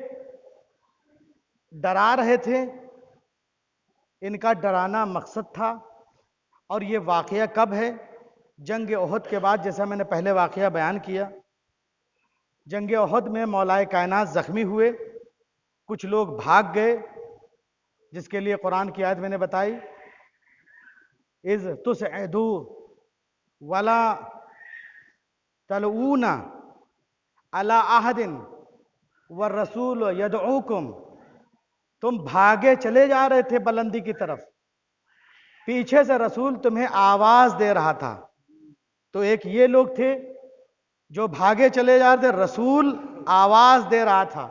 ڈرا رہے تھے، ان کا ڈرانا مقصد تھا۔ اور یہ واقعہ کب ہے؟ جنگ احد کے بعد، جیسا میں نے پہلے واقعہ بیان کیا۔ جنگ احد میں مولا کائنات زخمی ہوئے، کچھ لوگ بھاگ گئے، جس کے لیے قرآن کی آیت میں نے بتائی اذ تسعدوا ولا تلؤون علی احد والرسول یدعوکم، تم بھاگے چلے جا رہے تھے بلندی کی طرف، پیچھے سے رسول تمہیں آواز دے رہا تھا۔ تو ایک یہ لوگ تھے جو بھاگے چلے جا رہے تھے، رسول آواز دے رہا تھا۔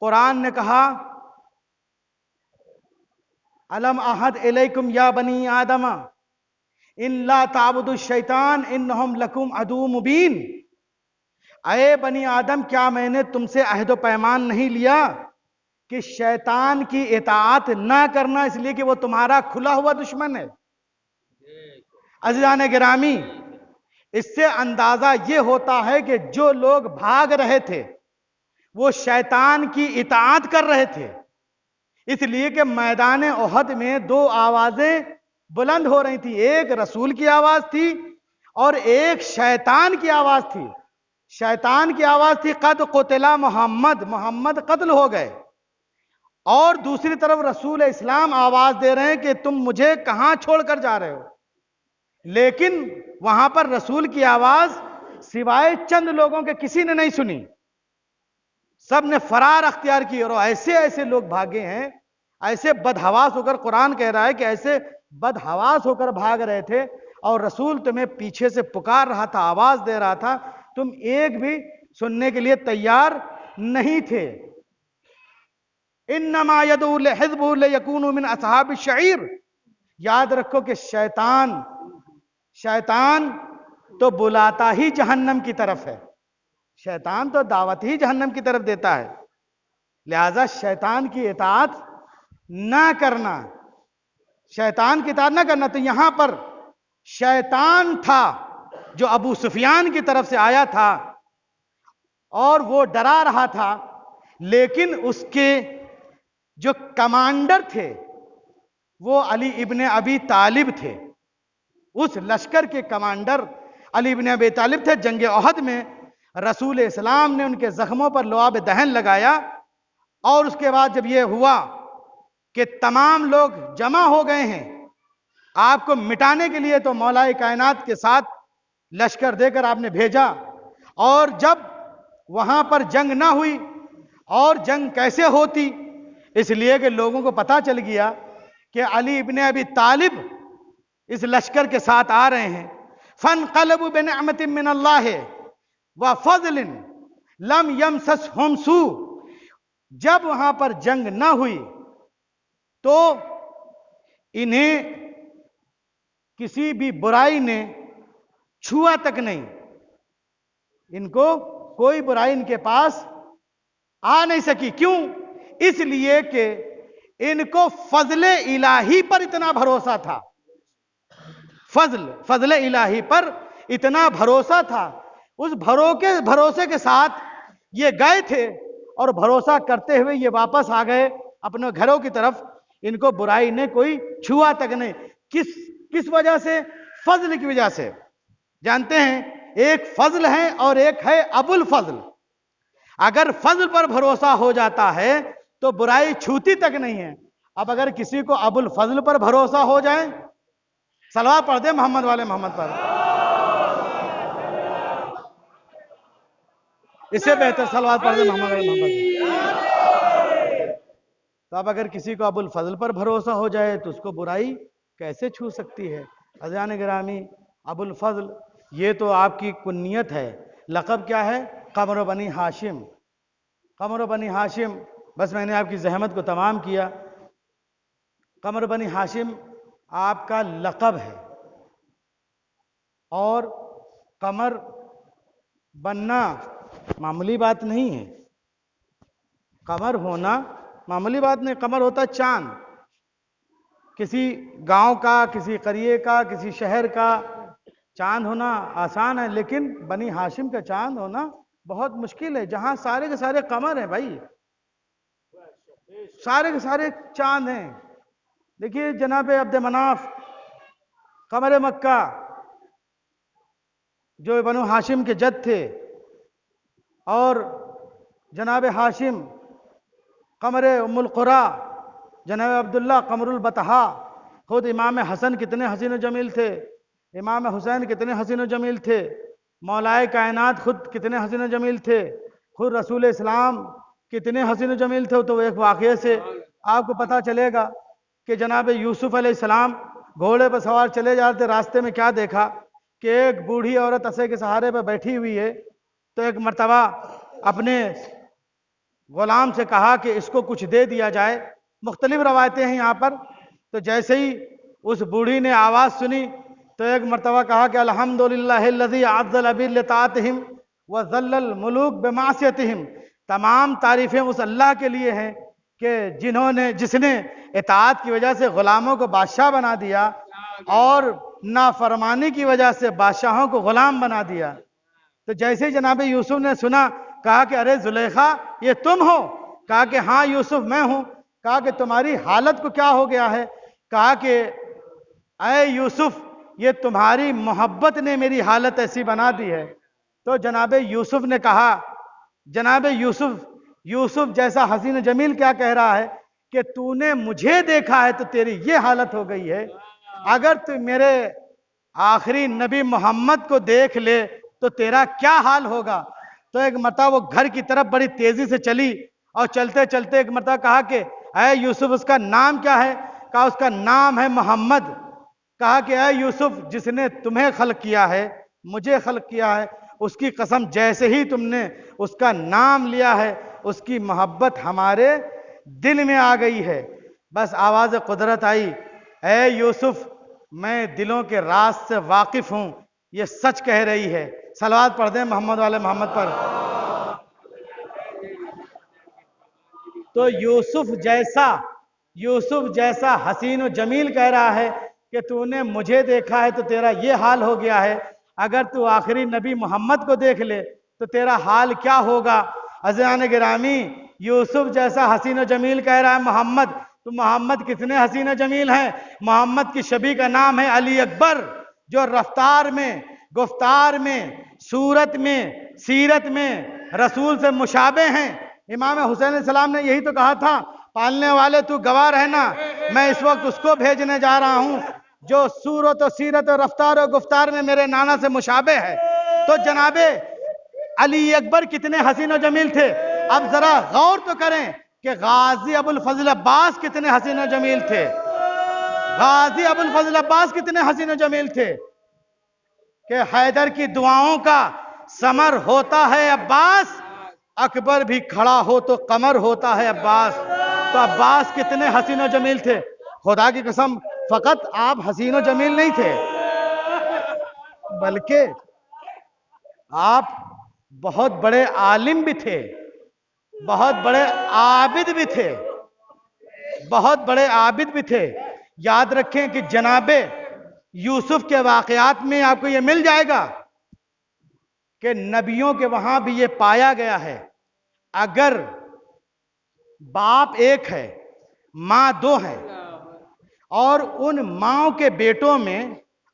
قرآن نے کہا الم احد الیکم یا بنی آدم ان لا تعبدوا الشیطان انہم لکم عدو مبین، اے بنی آدم کیا میں نے تم سے عہد و پیمان نہیں لیا کہ شیطان کی اطاعت نہ کرنا، اس لیے کہ وہ تمہارا کھلا ہوا دشمن ہے۔ عزیزان گرامی، اس سے اندازہ یہ ہوتا ہے کہ جو لوگ بھاگ رہے تھے وہ شیطان کی اطاعت کر رہے تھے، اس لیے کہ میدان احد میں دو آوازیں بلند ہو رہی تھی، ایک رسول کی آواز تھی اور ایک شیطان کی آواز تھی۔ شیطان کی آواز تھی قد قتل محمد، محمد قتل ہو گئے، اور دوسری طرف رسول اسلام آواز دے رہے ہیں کہ تم مجھے کہاں چھوڑ کر جا رہے ہو۔ لیکن وہاں پر رسول کی آواز سوائے چند لوگوں کے کسی نے نہیں سنی، سب نے فرار اختیار کی، اور ایسے لوگ بھاگے ہیں، ایسے بدحواس ہو کر، قرآن کہہ رہا ہے کہ ایسے بدحواس ہو کر بھاگ رہے تھے، اور رسول تمہیں پیچھے سے پکار رہا تھا، آواز دے رہا تھا، تم ایک بھی سننے کے لیے تیار نہیں تھے۔ انما یدعو لحزبہ لیکونوا من اصحاب الشعیر، یاد رکھو کہ شیطان تو بلاتا ہی جہنم کی طرف ہے، شیطان تو دعوت ہی جہنم کی طرف دیتا ہے، لہذا شیطان کی اطاعت نہ کرنا، شیطان کی اطاعت نہ کرنا۔ تو یہاں پر شیطان تھا جو ابو سفیان کی طرف سے آیا تھا اور وہ ڈرا رہا تھا، لیکن اس کے جو کمانڈر تھے وہ علی ابن ابی طالب تھے، اس لشکر کے کمانڈر علی ابن ابی طالب تھے۔ جنگ احد میں رسول اسلام نے ان کے زخموں پر لعاب دہن لگایا، اور اس کے بعد جب یہ ہوا کہ تمام لوگ جمع ہو گئے ہیں آپ کو مٹانے کے لیے تو مولا کائنات کے ساتھ لشکر دے کر آپ نے بھیجا، اور جب وہاں پر جنگ نہ ہوئی، اور جنگ کیسے ہوتی، اس لیے کہ لوگوں کو پتہ چل گیا کہ علی ابن ابی طالب اس لشکر کے ساتھ آ رہے ہیں۔ فَانْقَلَبُوا بِنِعْمَةٍ مِّنَ اللَّهِ وَفَضْلٍ لَمْ يَمْسَسْهُمْ سُوءٌ، جب وہاں پر جنگ نہ ہوئی تو انہیں کسی بھی برائی نے چھوا تک نہیں، ان کو کوئی برائی ان کے پاس آ نہیں سکی۔ کیوں؟ اس لیے کہ ان کو فضل الہی پر اتنا بھروسہ تھا، فضل الہی پر اتنا بھروسہ تھا، اس بھروسے کے ساتھ یہ گئے تھے، اور بھروسہ کرتے ہوئے یہ واپس آ گئے اپنے گھروں کی طرف، ان کو برائی نے کوئی چھوا تک نہیں۔ کس وجہ سے؟ فضل کی وجہ سے۔ جانتے ہیں ایک فضل ہے اور ایک ہے ابو الفضل۔ اگر فضل پر بھروسہ ہو جاتا ہے تو برائی چھوتی تک نہیں ہے۔ اب اگر کسی کو ابو الفضل پر بھروسہ ہو جائے، صلوات پڑھ دے محمد والے محمد پر، اس سے بہتر صلوات پڑھ دے محمد والے محمد پر۔ تو اب اگر کسی کو ابو الفضل پر بھروسہ ہو جائے تو اس کو برائی کیسے چھو سکتی ہے؟ عزیزان گرامی، ابو الفضل یہ تو آپ کی کنیت ہے، لقب کیا ہے؟ قمر بنی ہاشم۔ قمر بنی ہاشم، بس میں نے آپ کی زحمت کو تمام کیا۔ قمر بنی ہاشم آپ کا لقب ہے، اور قمر بننا معمولی بات نہیں ہے، قمر ہونا معمولی بات نہیں۔ قمر ہوتا چاند، کسی گاؤں کا، کسی قریے کا، کسی شہر کا چاند ہونا آسان ہے، لیکن بنی ہاشم کا چاند ہونا بہت مشکل ہے، جہاں سارے کے سارے قمر ہیں بھائی، سارے کے سارے چاند ہیں۔ دیکھیے جناب عبد مناف قمر مکہ جو بنو ہاشم کے جد تھے، اور جناب ہاشم قمر ام القرا، جناب عبداللہ قمر البطحا، خود امام حسن کتنے حسین و جمیل تھے، امام حسین کتنے حسین و جمیل تھے، مولائے کائنات خود کتنے حسین و جمیل تھے، خود رسول اسلام کتنے حسین و جمیل تھے۔ تو ایک واقعے سے آپ کو پتہ چلے گا کہ جناب یوسف علیہ السلام گھوڑے پر سوار چلے جاتے، راستے میں کیا دیکھا کہ ایک بوڑھی عورت عصا کے سہارے پہ بیٹھی ہوئی ہے، تو ایک مرتبہ اپنے غلام سے کہا کہ اس کو کچھ دے دیا جائے۔ مختلف روایتیں ہیں یہاں پر، تو جیسے ہی اس بوڑھی نے آواز سنی تو ایک مرتبہ کہا کہ الحمدللہ الذی اعز العبید لطاعتہم وذل الملوک بمعصیتہم، تمام تعریفیں اس اللہ کے لیے ہیں کہ جس نے اطاعت کی وجہ سے غلاموں کو بادشاہ بنا دیا، اور نافرمانی کی وجہ سے بادشاہوں کو غلام بنا دیا۔ تو جیسے جناب یوسف نے سنا، کہا کہ ارے زلیخا یہ تم ہو؟ کہا کہ ہاں یوسف میں ہوں۔ کہا کہ تمہاری حالت کو کیا ہو گیا ہے؟ کہا کہ اے یوسف یہ تمہاری محبت نے میری حالت ایسی بنا دی ہے۔ تو جناب یوسف نے کہا، جناب یوسف جیسا حسین جمیل کیا کہہ رہا ہے کہ تو نے مجھے دیکھا ہے تو تیری یہ حالت ہو گئی ہے، اگر تو میرے آخری نبی محمد کو دیکھ لے تو تیرا کیا حال ہوگا؟ تو ایک مرتبہ وہ گھر کی طرف بڑی تیزی سے چلی، اور چلتے چلتے ایک مرتبہ کہا کہ اے یوسف اس کا نام کیا ہے؟ کہا اس کا نام ہے محمد۔ کہا کہ اے یوسف جس نے تمہیں خلق کیا ہے، مجھے خلق کیا ہے، اس کی قسم جیسے ہی تم نے اس کا نام لیا ہے اس کی محبت ہمارے دل میں آ گئی ہے۔ بس آواز قدرت آئی، اے یوسف میں دلوں کے راز سے واقف ہوں، یہ سچ کہہ رہی ہے۔ صلوات پڑھ دیں محمد والے محمد پر۔ تو یوسف جیسا حسین و جمیل کہہ رہا ہے کہ تو نے مجھے دیکھا ہے تو تیرا یہ حال ہو گیا ہے، اگر تو آخری نبی محمد کو دیکھ لے تو تیرا حال کیا ہوگا؟ عزیزان گرامی، یوسف جیسا حسین و جمیل کہہ رہا ہے محمد، تو محمد کتنے حسین و جمیل ہیں؟ محمد کی شبیہ کا نام ہے علی اکبر، جو رفتار میں، گفتار میں، صورت میں، سیرت میں رسول سے مشابہ ہیں۔ امام حسین علیہ السلام نے یہی تو کہا تھا، پالنے والے تو گواہ رہنا، میں اس وقت اس کو بھیجنے جا رہا ہوں جو صورت و سیرت و رفتار و گفتار میں میرے نانا سے مشابہ ہے، تو جناب علی اکبر کتنے حسین و جمیل تھے۔ اب ذرا غور تو کریں کہ غازی ابو الفضل عباس کتنے حسین و جمیل تھے، غازی ابو الفضل عباس کتنے حسین و جمیل تھے، کہ حیدر کی دعاؤں کا ثمر ہوتا ہے عباس، اکبر بھی کھڑا ہو تو قمر ہوتا ہے عباس۔ تو عباس کتنے حسین و جمیل تھے، خدا کی قسم فقط آپ حسین و جمیل نہیں تھے، بلکہ آپ بہت بڑے عالم بھی تھے، بہت بڑے عابد بھی تھے، بہت بڑے عابد بھی تھے۔ یاد رکھیں کہ جناب یوسف کے واقعات میں آپ کو یہ مل جائے گا کہ نبیوں کے وہاں بھی یہ پایا گیا ہے، اگر باپ ایک ہے ماں دو ہے اور ان ماں کے بیٹوں میں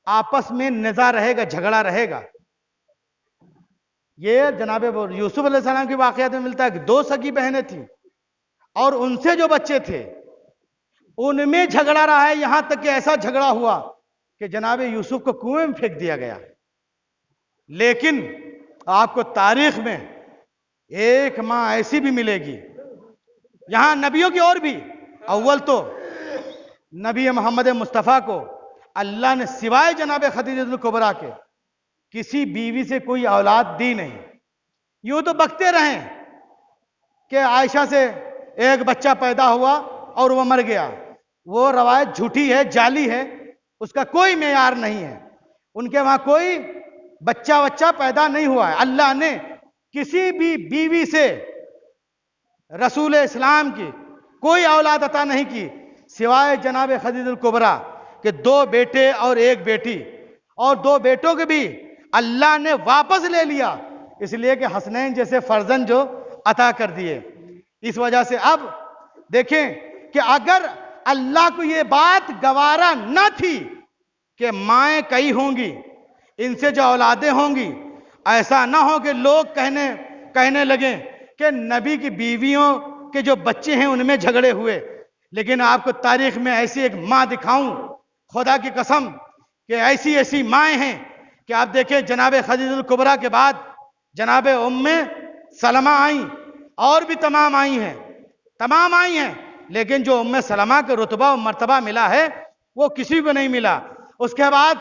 آپس میں نزاع رہے گا، جھگڑا رہے گا۔ یہ جناب یوسف علیہ السلام کی واقعات میں ملتا ہے کہ دو سگی بہنیں تھیں اور ان سے جو بچے تھے ان میں جھگڑا رہا ہے، یہاں تک کہ ایسا جھگڑا ہوا کہ جناب یوسف کو کنویں میں پھینک دیا گیا۔ لیکن آپ کو تاریخ میں ایک ماں ایسی بھی ملے گی، یہاں نبیوں کی اور بھی، اول تو نبی محمد مصطفیٰ کو اللہ نے سوائے جناب خدیجہ کبریٰ کے کسی بیوی سے کوئی اولاد دی نہیں۔ یوں تو بکتے رہیں کہ عائشہ سے ایک بچہ پیدا ہوا اور وہ مر گیا، وہ روایت جھوٹی ہے، جعلی ہے، اس کا کوئی معیار نہیں ہے، ان کے وہاں کوئی بچہ پیدا نہیں ہوا ہے۔ اللہ نے کسی بھی بیوی سے رسول اسلام کی کوئی اولاد عطا نہیں کی سوائے جناب خدیجہ الکبریٰ کہ دو بیٹے اور ایک بیٹی، اور دو بیٹوں کے بھی اللہ نے واپس لے لیا، اس لیے کہ حسنین جیسے فرزند جو عطا کر دیے۔ اس وجہ سے اب دیکھیں کہ اگر اللہ کو یہ بات گوارا نہ تھی کہ مائیں کئی ہوں گی، ان سے جو اولادیں ہوں گی، ایسا نہ ہو کہ لوگ کہنے لگیں کہ نبی کی بیویوں کے جو بچے ہیں ان میں جھگڑے ہوئے۔ لیکن آپ کو تاریخ میں ایسی ایک ماں دکھاؤں، خدا کی قسم کہ ایسی مائیں ہیں کہ آپ دیکھیں جناب خدیجہ الکبریٰ کے بعد جناب ام سلمہ آئیں، اور بھی تمام آئی ہیں، لیکن جو ام سلمہ کے رتبہ و مرتبہ ملا ہے وہ کسی کو نہیں ملا۔ اس کے بعد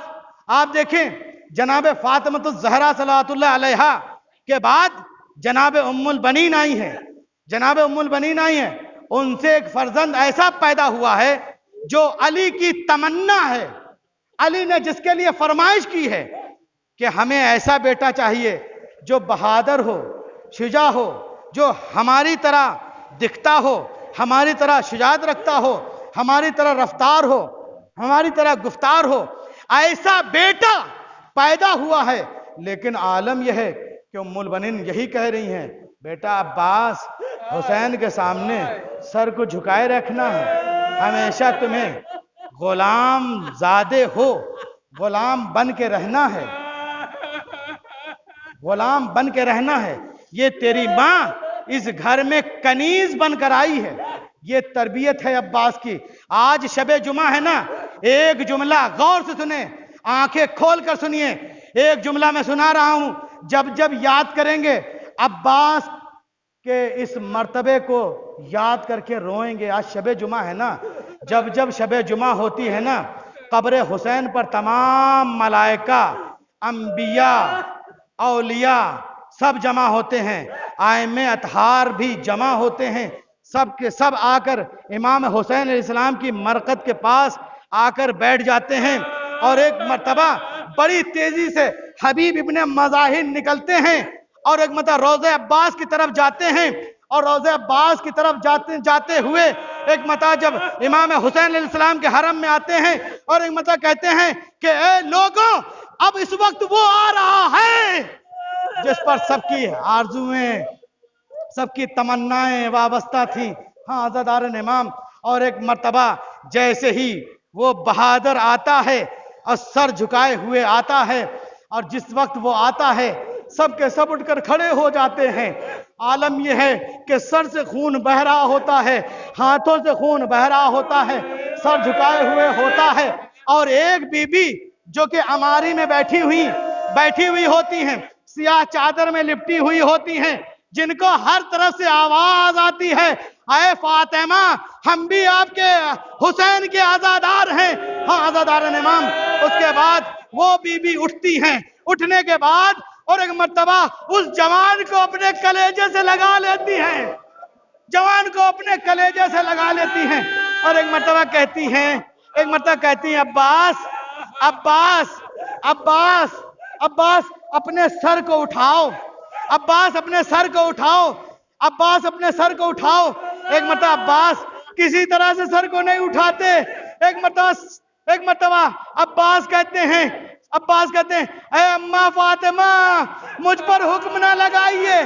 آپ دیکھیں جناب فاطمہ الزہرا صلوات اللہ علیہا کے بعد جناب ام البنین آئی ہیں، ان سے ایک فرزند ایسا پیدا ہوا ہے جو علی کی تمنا ہے، علی نے جس کے لیے فرمائش کی ہے کہ ہمیں ایسا بیٹا چاہیے جو بہادر ہو، شجاع ہو، جو ہماری طرح دکھتا ہو، ہماری طرح شجاعت رکھتا ہو، ہماری طرح رفتار ہو، ہماری طرح گفتار ہو، ایسا بیٹا پیدا ہوا ہے۔ لیکن عالم یہ ہے کہ ام البنین یہی کہہ رہی ہیں، بیٹا عباس حسین کے سامنے سر کو جھکائے رکھنا ہے، ہمیشہ تمہیں غلام زادے ہو، غلام بن کے رہنا ہے، غلام بن کے رہنا ہے۔ یہ تیری ماں اس گھر میں کنیز بن کر آئی ہے، یہ تربیت ہے عباس کی۔ آج شب جمعہ ہے نا، ایک جملہ غور سے سنیں، آنکھیں کھول کر سنیے، ایک جملہ میں سنا رہا ہوں، جب یاد کریں گے عباس کے اس مرتبے کو یاد کر کے روئیں گے۔ آج شب جمعہ ہے نا، جب شب جمعہ ہوتی ہے نا، قبر حسین پر تمام ملائکہ، انبیاء، اولیاء سب جمع ہوتے ہیں، ائمہ اطہار بھی جمع ہوتے ہیں، سب کے سب آ کر امام حسین علیہ السلام کی مرقد کے پاس آ کر بیٹھ جاتے ہیں، اور ایک مرتبہ بڑی تیزی سے حبیب ابن مزاحم نکلتے ہیں اور ایک مرتبہ روضہ عباس کی طرف جاتے ہیں، اور روضہ عباس کی طرف جاتے ہوئے ایک مرتبہ جب امام حسین علیہ السلام کے حرم میں آتے ہیں اور ایک مرتبہ کہتے ہیں کہ اے لوگوں، اب اس وقت وہ آ رہا ہے جس پر سب کی آرزویں، سب کی تمنائیں وابستہ تھیں، ہاں عزادارِ امام۔ اور ایک مرتبہ جیسے ہی وہ بہادر آتا ہے اور سر جھکائے ہوئے آتا ہے، اور جس وقت وہ آتا ہے سب کے سب اٹھ کر کھڑے ہو جاتے ہیں۔ عالم یہ ہے کہ سر سے خون بہ رہا ہوتا ہے، ہاتھوں سے خون بہ رہا ہوتا ہے، سر جھکائے ہوئے ہوتا ہے، اور ایک بیوی جو کہ اماری میں بیٹھی ہوئی ہوتی ہیں، سیاہ چادر میں لپٹی ہوئی ہوتی ہیں، جن کو ہر طرف سے آواز آتی ہے، اے فاطمہ ہم بھی آپ کے حسین کے عزادار ہیں۔ ہاں عزاداران امام۔ اس کے بعد وہ بیوی اٹھتی ہیں، اٹھنے کے بعد اور ایک مرتبہ اس جوان کو اپنے کلیجے سے لگا لیتی ہیں، جوان کو اپنے کلیجے سے لگا لیتی ہیں، اور ایک مرتبہ کہتی ہیں عباس عباس عباس عباس اپنے سر کو اٹھاؤ، عباس اپنے سر کو اٹھاؤ، عباس اپنے سر کو اٹھاؤ۔ ایک مرتبہ عباس کسی طرح سے سر کو نہیں اٹھاتے، ایک مرتبہ عباس کہتے ہیں اے اماں فاطمہ مجھ پر حکم نہ لگائیے،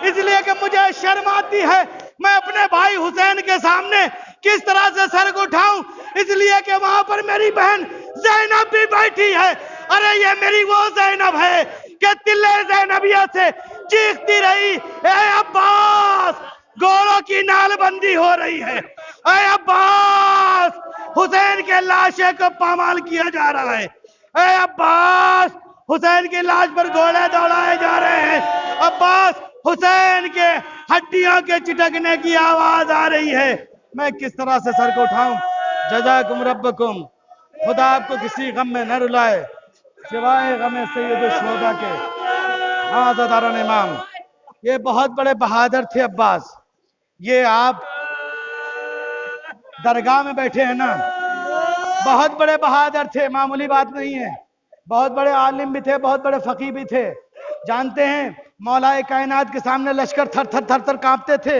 اس لیے کہ مجھے شرم آتی ہے، میں اپنے بھائی حسین کے سامنے کس طرح سے سر کو اٹھاؤں، اس لیے کہ وہاں پر میری بہن زینب بھی بیٹھی ہے۔ ارے یہ میری وہ زینب ہے کہ تلے زینبیہ سے چیختی رہی، اے عباس گھوڑوں کی نال بندی ہو رہی ہے، اے عباس حسین کے لاشے کو پامال کیا جا رہا ہے، اے عباس حسین کی لاش پر گھوڑے دوڑائے جا رہے ہیں، عباس حسین کے ہڈیوں کے چٹکنے کی آواز آ رہی ہے، میں کس طرح سے سر کو اٹھاؤں۔ جزاکم ربکم، خدا آپ کو کسی غم میں نہ رلائے سوائے غم سید الشہداء کے۔ عزاداران امام، یہ بہت بڑے بہادر تھے عباس، یہ آپ درگاہ میں بیٹھے ہیں نا، بہت بڑے بہادر تھے، معمولی بات نہیں ہے، بہت بڑے عالم بھی تھے، بہت بڑے فقیہ بھی تھے۔ جانتے ہیں مولا کائنات کے سامنے لشکر تھر تھر تھر تھر کانپتے تھے،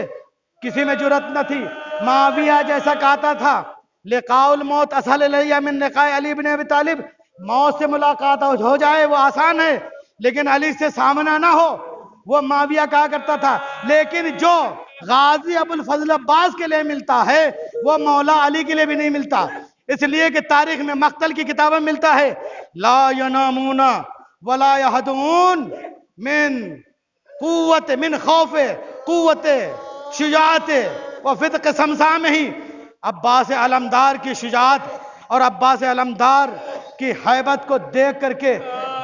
کسی میں جرأت نہ تھی۔ معاویہ جیسا کہتا تھا لقاء الموت اسہل الی من لقاء علی بن ابی طالب، موت سے ملاقات ہو جائے وہ آسان ہے، لیکن علی سے سامنا نہ ہو، وہ معاویہ کہا کرتا تھا۔ لیکن جو غازی ابو الفضل عباس کے لیے ملتا ہے وہ مولا علی کے لیے بھی نہیں ملتا، اس لیے کہ تاریخ میں مقتل کی کتابیں ملتا ہے، لا ینامون ولا یہدون من خوف قوت شجاعت و فتق سمسام ہی۔ عباس علمدار کی شجاعت اور عباس علمدار کی حیبت کو دیکھ کر کے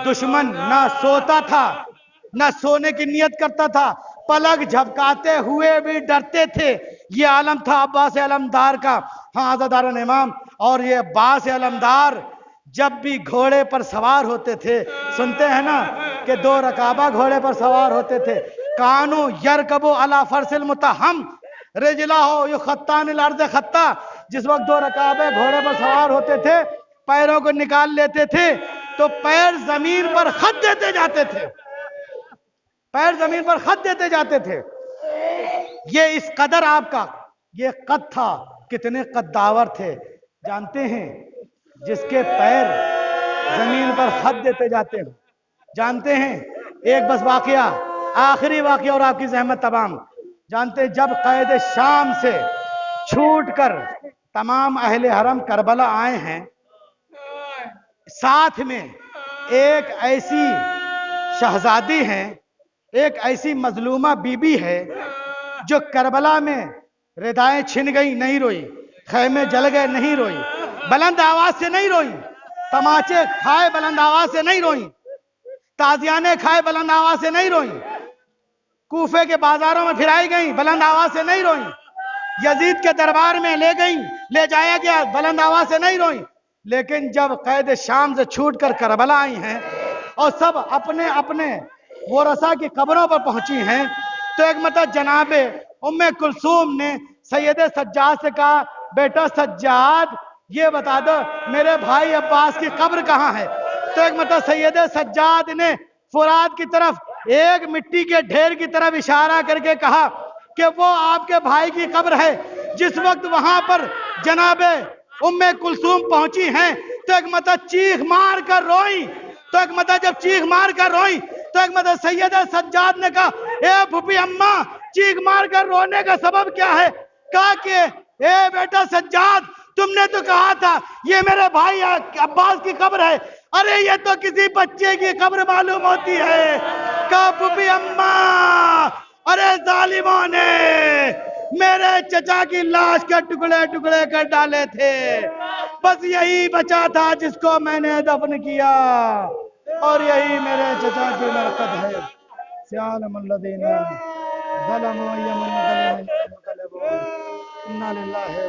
دشمن نہ سوتا تھا نہ سونے کی نیت کرتا تھا، پلک جھپکاتے ہوئے بھی ڈرتے تھے۔ یہ عالم تھا عباس علمدار کا۔ ہاں عزاداران امام، اور یہ عباس علمدار جب بھی گھوڑے پر سوار ہوتے تھے، سنتے ہیں نا کہ دو رکابہ گھوڑے پر سوار ہوتے تھے، کانو یرکبو علی فرس المتہم رجلہ یخطان الارض خطا، جس وقت دو رکابہ گھوڑے پر سوار ہوتے تھے پیروں کو نکال لیتے تھے تو پیر زمین پر خط دیتے جاتے تھے، پیر زمین پر خط دیتے جاتے تھے۔ یہ اس قدر آپ کا یہ قد تھا، کتنے قداور تھے جانتے ہیں، جس کے پیر زمین پر خط دیتے جاتے ہیں۔ جانتے ہیں ایک بس واقعہ، آخری واقعہ اور آپ کی زحمت تمام۔ جانتے ہیں جب قید شام سے چھوٹ کر تمام اہل حرم کربلا آئے ہیں، ساتھ میں ایک ایسی شہزادی ہیں، ایک ایسی مظلومہ بی بی ہے جو کربلا میں ردائیں چھن گئی نہیں روئی، خیمے جل گئے نہیں روئی، بلند آواز سے نہیں روئی، تماچے کھائے بلند آواز سے نہیں روئی، تازیانے کھائے بلند آواز سے نہیں روئی، کوفے کے بازاروں میں پھرائی گئیں بلند آواز سے نہیں روئیں، یزید کے دربار میں لے جایا گیا بلند آواز سے نہیں روئیں۔ لیکن جب قید شام سے چھوٹ کر کربلا آئی ہیں اور سب اپنے اپنے ورثاء کی قبروں پر پہنچی ہیں، تو ایک مرتبہ جناب ام کلثوم نے سید سجاد سے کہا، بیٹا سجاد یہ بتا دو میرے بھائی عباس کی قبر کہاں ہے؟ تو ایک مرتبہ سید سجاد نے فرات کی طرف ایک مٹی کے ڈھیر کی طرف اشارہ کر کے کہا کہ وہ آپ کے بھائی کی قبر ہے۔ جس وقت وہاں پر جناب ام کلثوم پہنچی ہیں تو ایک مرتبہ چیخ مار کر روئی، تو ایک مرتبہ جب چیخ مار کر روئی تو ایک مرتبہ سید سجاد نے کہا، اے پھوپھی اماں چیخ مار کر رونے کا سبب کیا ہے؟ کہا کہ اے بیٹا سجاد تم نے تو کہا تھا یہ میرے بھائی عباس کی قبر ہے، ارے یہ تو کسی بچے کی قبر معلوم ہوتی ہے۔ کہا پھوپھی اماں ارے ظالموں نے میرے چچا کی لاش کے ٹکڑے ٹکڑے کر ڈالے تھے، بس یہی بچا تھا جس کو میں نے دفن کیا، اور یہی میرے چچا کی برکت ہے۔ سیالم الذین ظلموا ایمن منقلبون انا للہ و